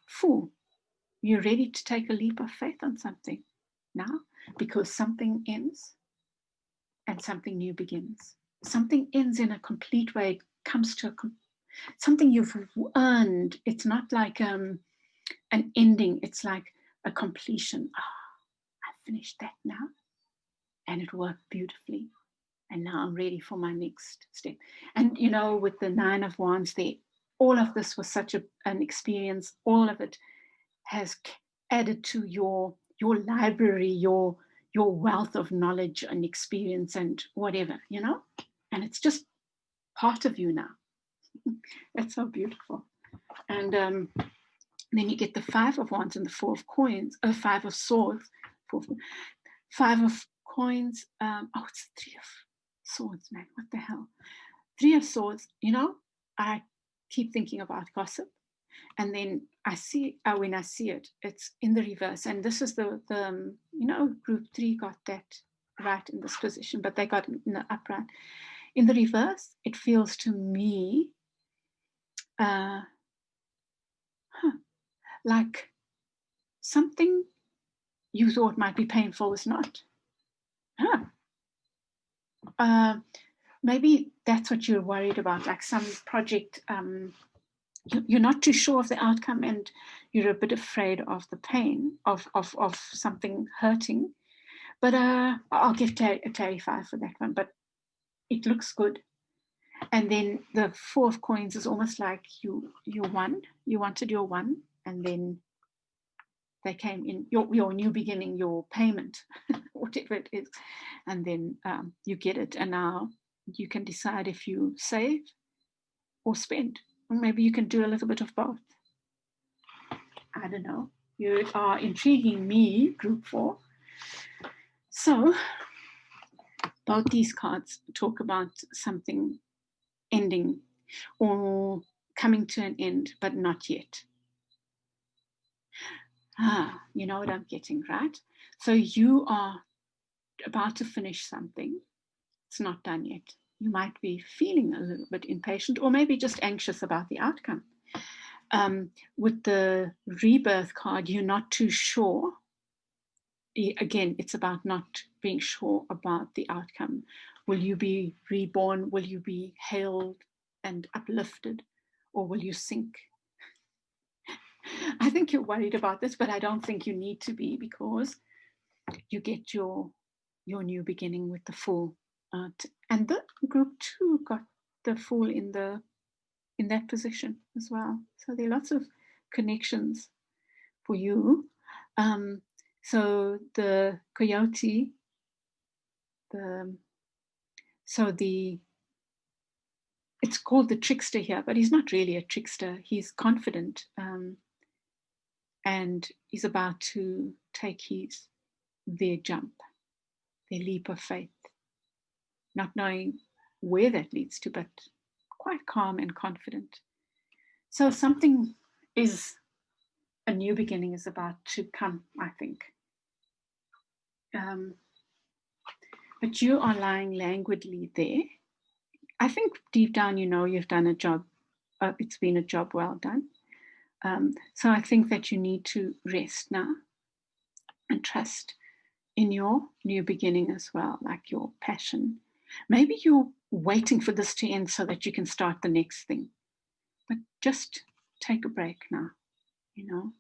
Fool. You're ready to take a leap of faith on something now, because something ends and something new begins. Something ends in a complete way, comes to something you've earned. It's not like an ending, it's like a completion. I finished that now, and it worked beautifully, And now I'm ready for my next step. And, you know, with the Nine of Wands there, all of this was such an experience. All of it has added to your library, your wealth of knowledge and experience and whatever, you know? And it's just part of you now. It's so beautiful. And then you get the Five of Wands and the Four of Coins, Five of Swords, Five of Coins. It's Three of Swords, man. What the hell? Three of Swords, you know, I keep thinking about gossip. And then I see, when I see it, it's in the reverse. And this is the you know, group 3 got that right in this position, but they got it in the upright. In the reverse, it feels to me like something you thought might be painful is not. Maybe that's what you're worried about, like some project, you're not too sure of the outcome and you're a bit afraid of the pain of something hurting. But I'll give clarify for that one, but it looks good. And then the Four of Coins is almost like you won. You wanted your one, and then they came in, your new beginning, your payment, whatever it is. And then you get it. And now you can decide if you save or spend. Or maybe you can do a little bit of both. I don't know. You are intriguing me, group 4. So both these cards talk about something ending or coming to an end, but not yet. You know what I'm getting, right? So you are about to finish something. It's not done yet. You might be feeling a little bit impatient or maybe just anxious about the outcome. With the rebirth card, you're not too sure. Again, it's about not being sure about the outcome. Will you be reborn? Will you be hailed and uplifted? Or will you sink? I think you're worried about this, but I don't think you need to be, because you get your new beginning with the Fool. And the group 2 got the Fool in that position as well. So there are lots of connections for you. So the Coyote, it's called the trickster here, but he's not really a trickster. He's confident, and he's about to take their jump, their leap of faith, not knowing where that leads to, but quite calm and confident. So something is, a new beginning is about to come, I think. But you are lying languidly there. I think deep down, you know, you've done a job. It's been a job well done. So I think that you need to rest now and trust in your new beginning as well, like your passion. Maybe you're waiting for this to end so that you can start the next thing. But just take a break now, you know,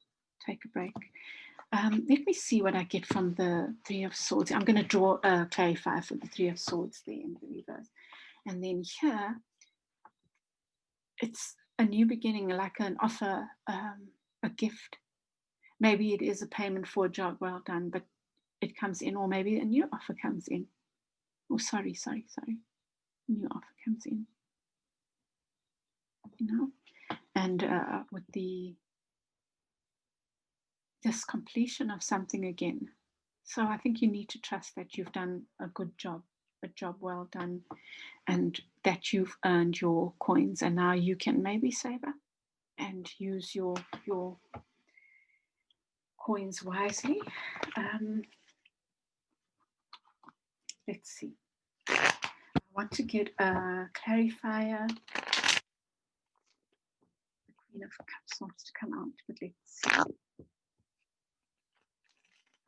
take a break. Let me see what I get from the Three of Swords. I'm going to draw a clarifier for the Three of Swords there in the reverse. And then here, it's a new beginning, like an offer, a gift. Maybe it is a payment for a job well done, but it comes in, or maybe a new offer comes in. Oh, sorry. New offer comes in, you know. And with this completion of something again. So I think you need to trust that you've done a good job, a job well done, and that you've earned your coins, and now you can maybe save up and use your coins wisely. Let's see. I want to get a clarifier. The Queen of Cups wants to come out, but let's see.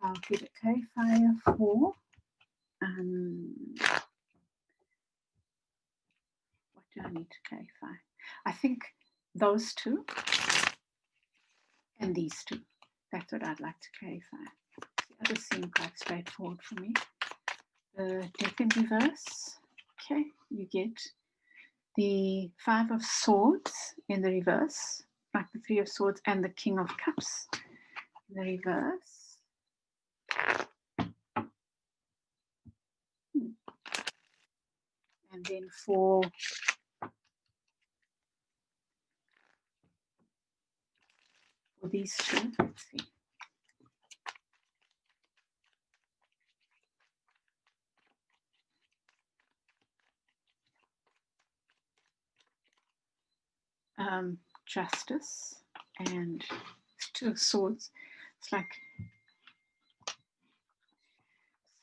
I'll get a clarifier for what do I need to clarify? I think those two and these two. That's what I'd like to clarify. The others seem quite straightforward for me. The Death in Reverse Okay, you get the Five of Swords in the reverse, like the Three of Swords, and the King of Cups in the reverse. And then for these two, let's see. Justice and Two of Swords. It's like,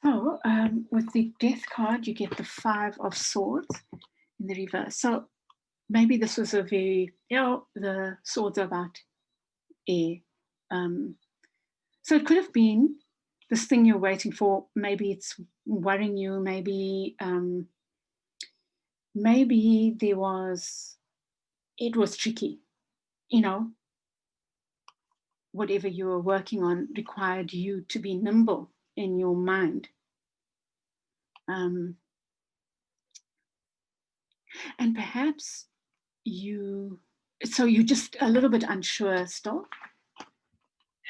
so with the Death card, you get the Five of Swords in the reverse. So maybe this was a very, the swords are about air. So it could have been this thing you're waiting for. Maybe it's worrying you. Maybe it was tricky. Whatever you were working on required you to be nimble in your mind. And perhaps you're just a little bit unsure still.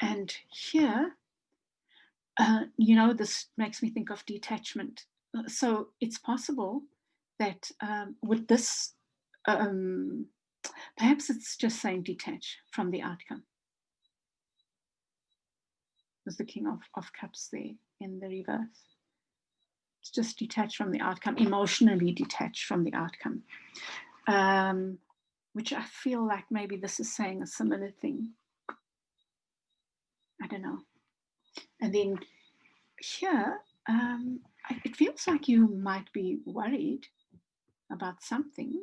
And here, this makes me think of detachment. So it's possible that with this, perhaps it's just saying detach from the outcome. There's the King of Cups there in the reverse. It's just detached from the outcome, emotionally detached from the outcome, which I feel like maybe this is saying a similar thing. I don't know. And then here, it feels like you might be worried about something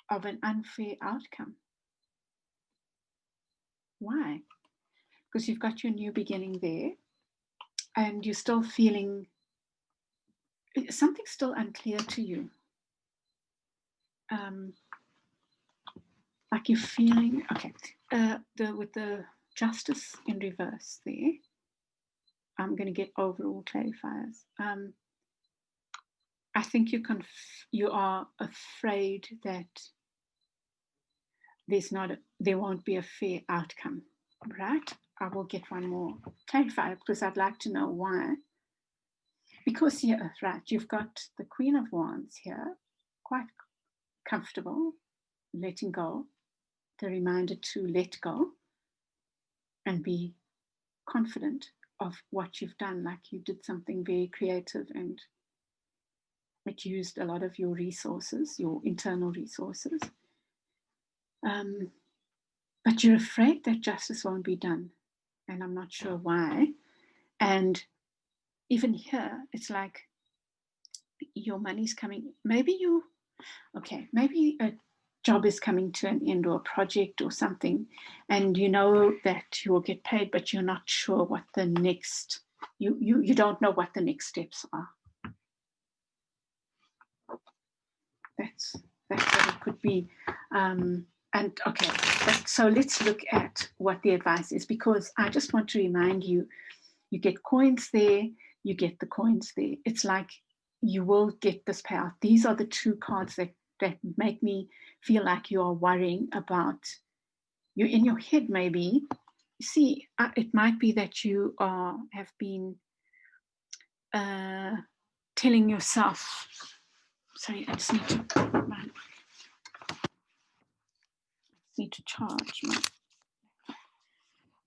of an unfair outcome. Why? Because you've got your new beginning there, and you're still feeling something's still unclear to you. Like you're feeling, okay, with the Justice in reverse there, I'm going to get overall clarifiers. I think you are afraid that there won't be a fair outcome, right? I will get one more clarifier because I'd like to know why. Because here, right, you've got the Queen of Wands here, quite comfortable, letting go, the reminder to let go and be confident of what you've done, like you did something very creative and it used a lot of your resources, your internal resources. But you're afraid that justice won't be done. And I'm not sure why. And even here, it's like your money's coming. Maybe a job is coming to an end or a project or something, and you know that you will get paid, but you're not sure what the next, you don't know what the next steps are. That's what it could be. And okay, so let's look at what the advice is, because I just want to remind you, you get coins there, you get the coins there. It's like you will get this payout. These are the two cards that make me feel like you are worrying about, you're in your head maybe. See, it might be that you have been telling yourself, sorry, I just need to charge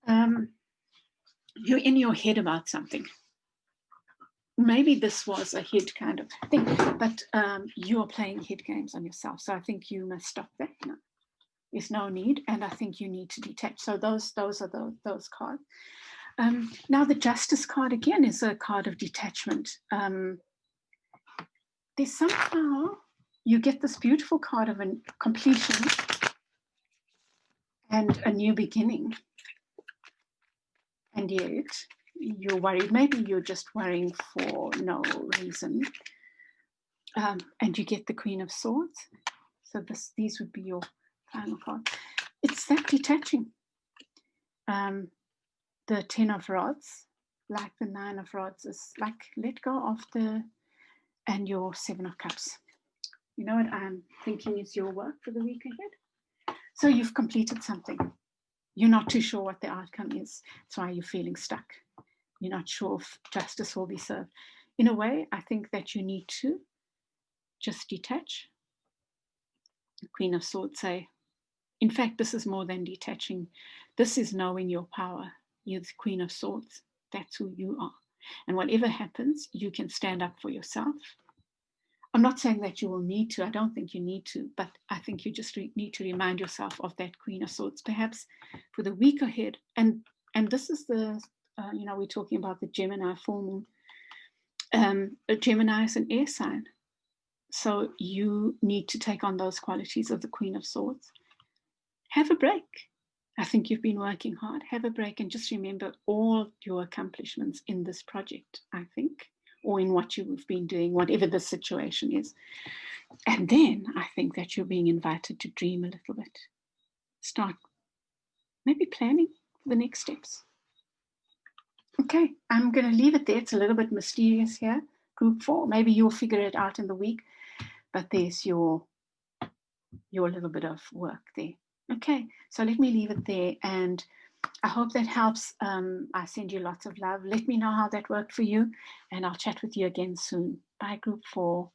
my, you're in your head about something. Maybe this was a head kind of thing, but you're playing head games on yourself. So I think you must stop that now. There's no need, and I think you need to detach. So those are those cards. Now the Justice card again is a card of detachment. There's somehow you get this beautiful card of a completion and a new beginning, and yet you're worried. Maybe you're just worrying for no reason. And you get the Queen of Swords. So these would be your final card. It's that detaching. The Ten of Rods, like the Nine of Rods, is like let go of and your Seven of Cups. You know what I'm thinking is your work for the week ahead. So you've completed something. You're not too sure what the outcome is. That's why you're feeling stuck. You're not sure if justice will be served. In a way, I think that you need to just detach. The Queen of Swords say, in fact, this is more than detaching. This is knowing your power. You're the Queen of Swords. That's who you are. And whatever happens, you can stand up for yourself. I'm not saying that you will need to. I don't think you need to. But I think you just need to remind yourself of that Queen of Swords, perhaps for the week ahead. And this is the, we're talking about the Gemini full moon. Gemini is an air sign. So you need to take on those qualities of the Queen of Swords. Have a break. I think you've been working hard. Have a break and just remember all your accomplishments in this project, I think, or in what you've been doing, whatever the situation is. And then I think that you're being invited to dream a little bit. Start maybe planning for the next steps. Okay, I'm going to leave it there. It's a little bit mysterious here. Group 4. Maybe you'll figure it out in the week, but there's your little bit of work there. Okay, so let me leave it there, and I hope that helps. I send you lots of love. Let me know how that worked for you, and I'll chat with you again soon. Bye, Group 4.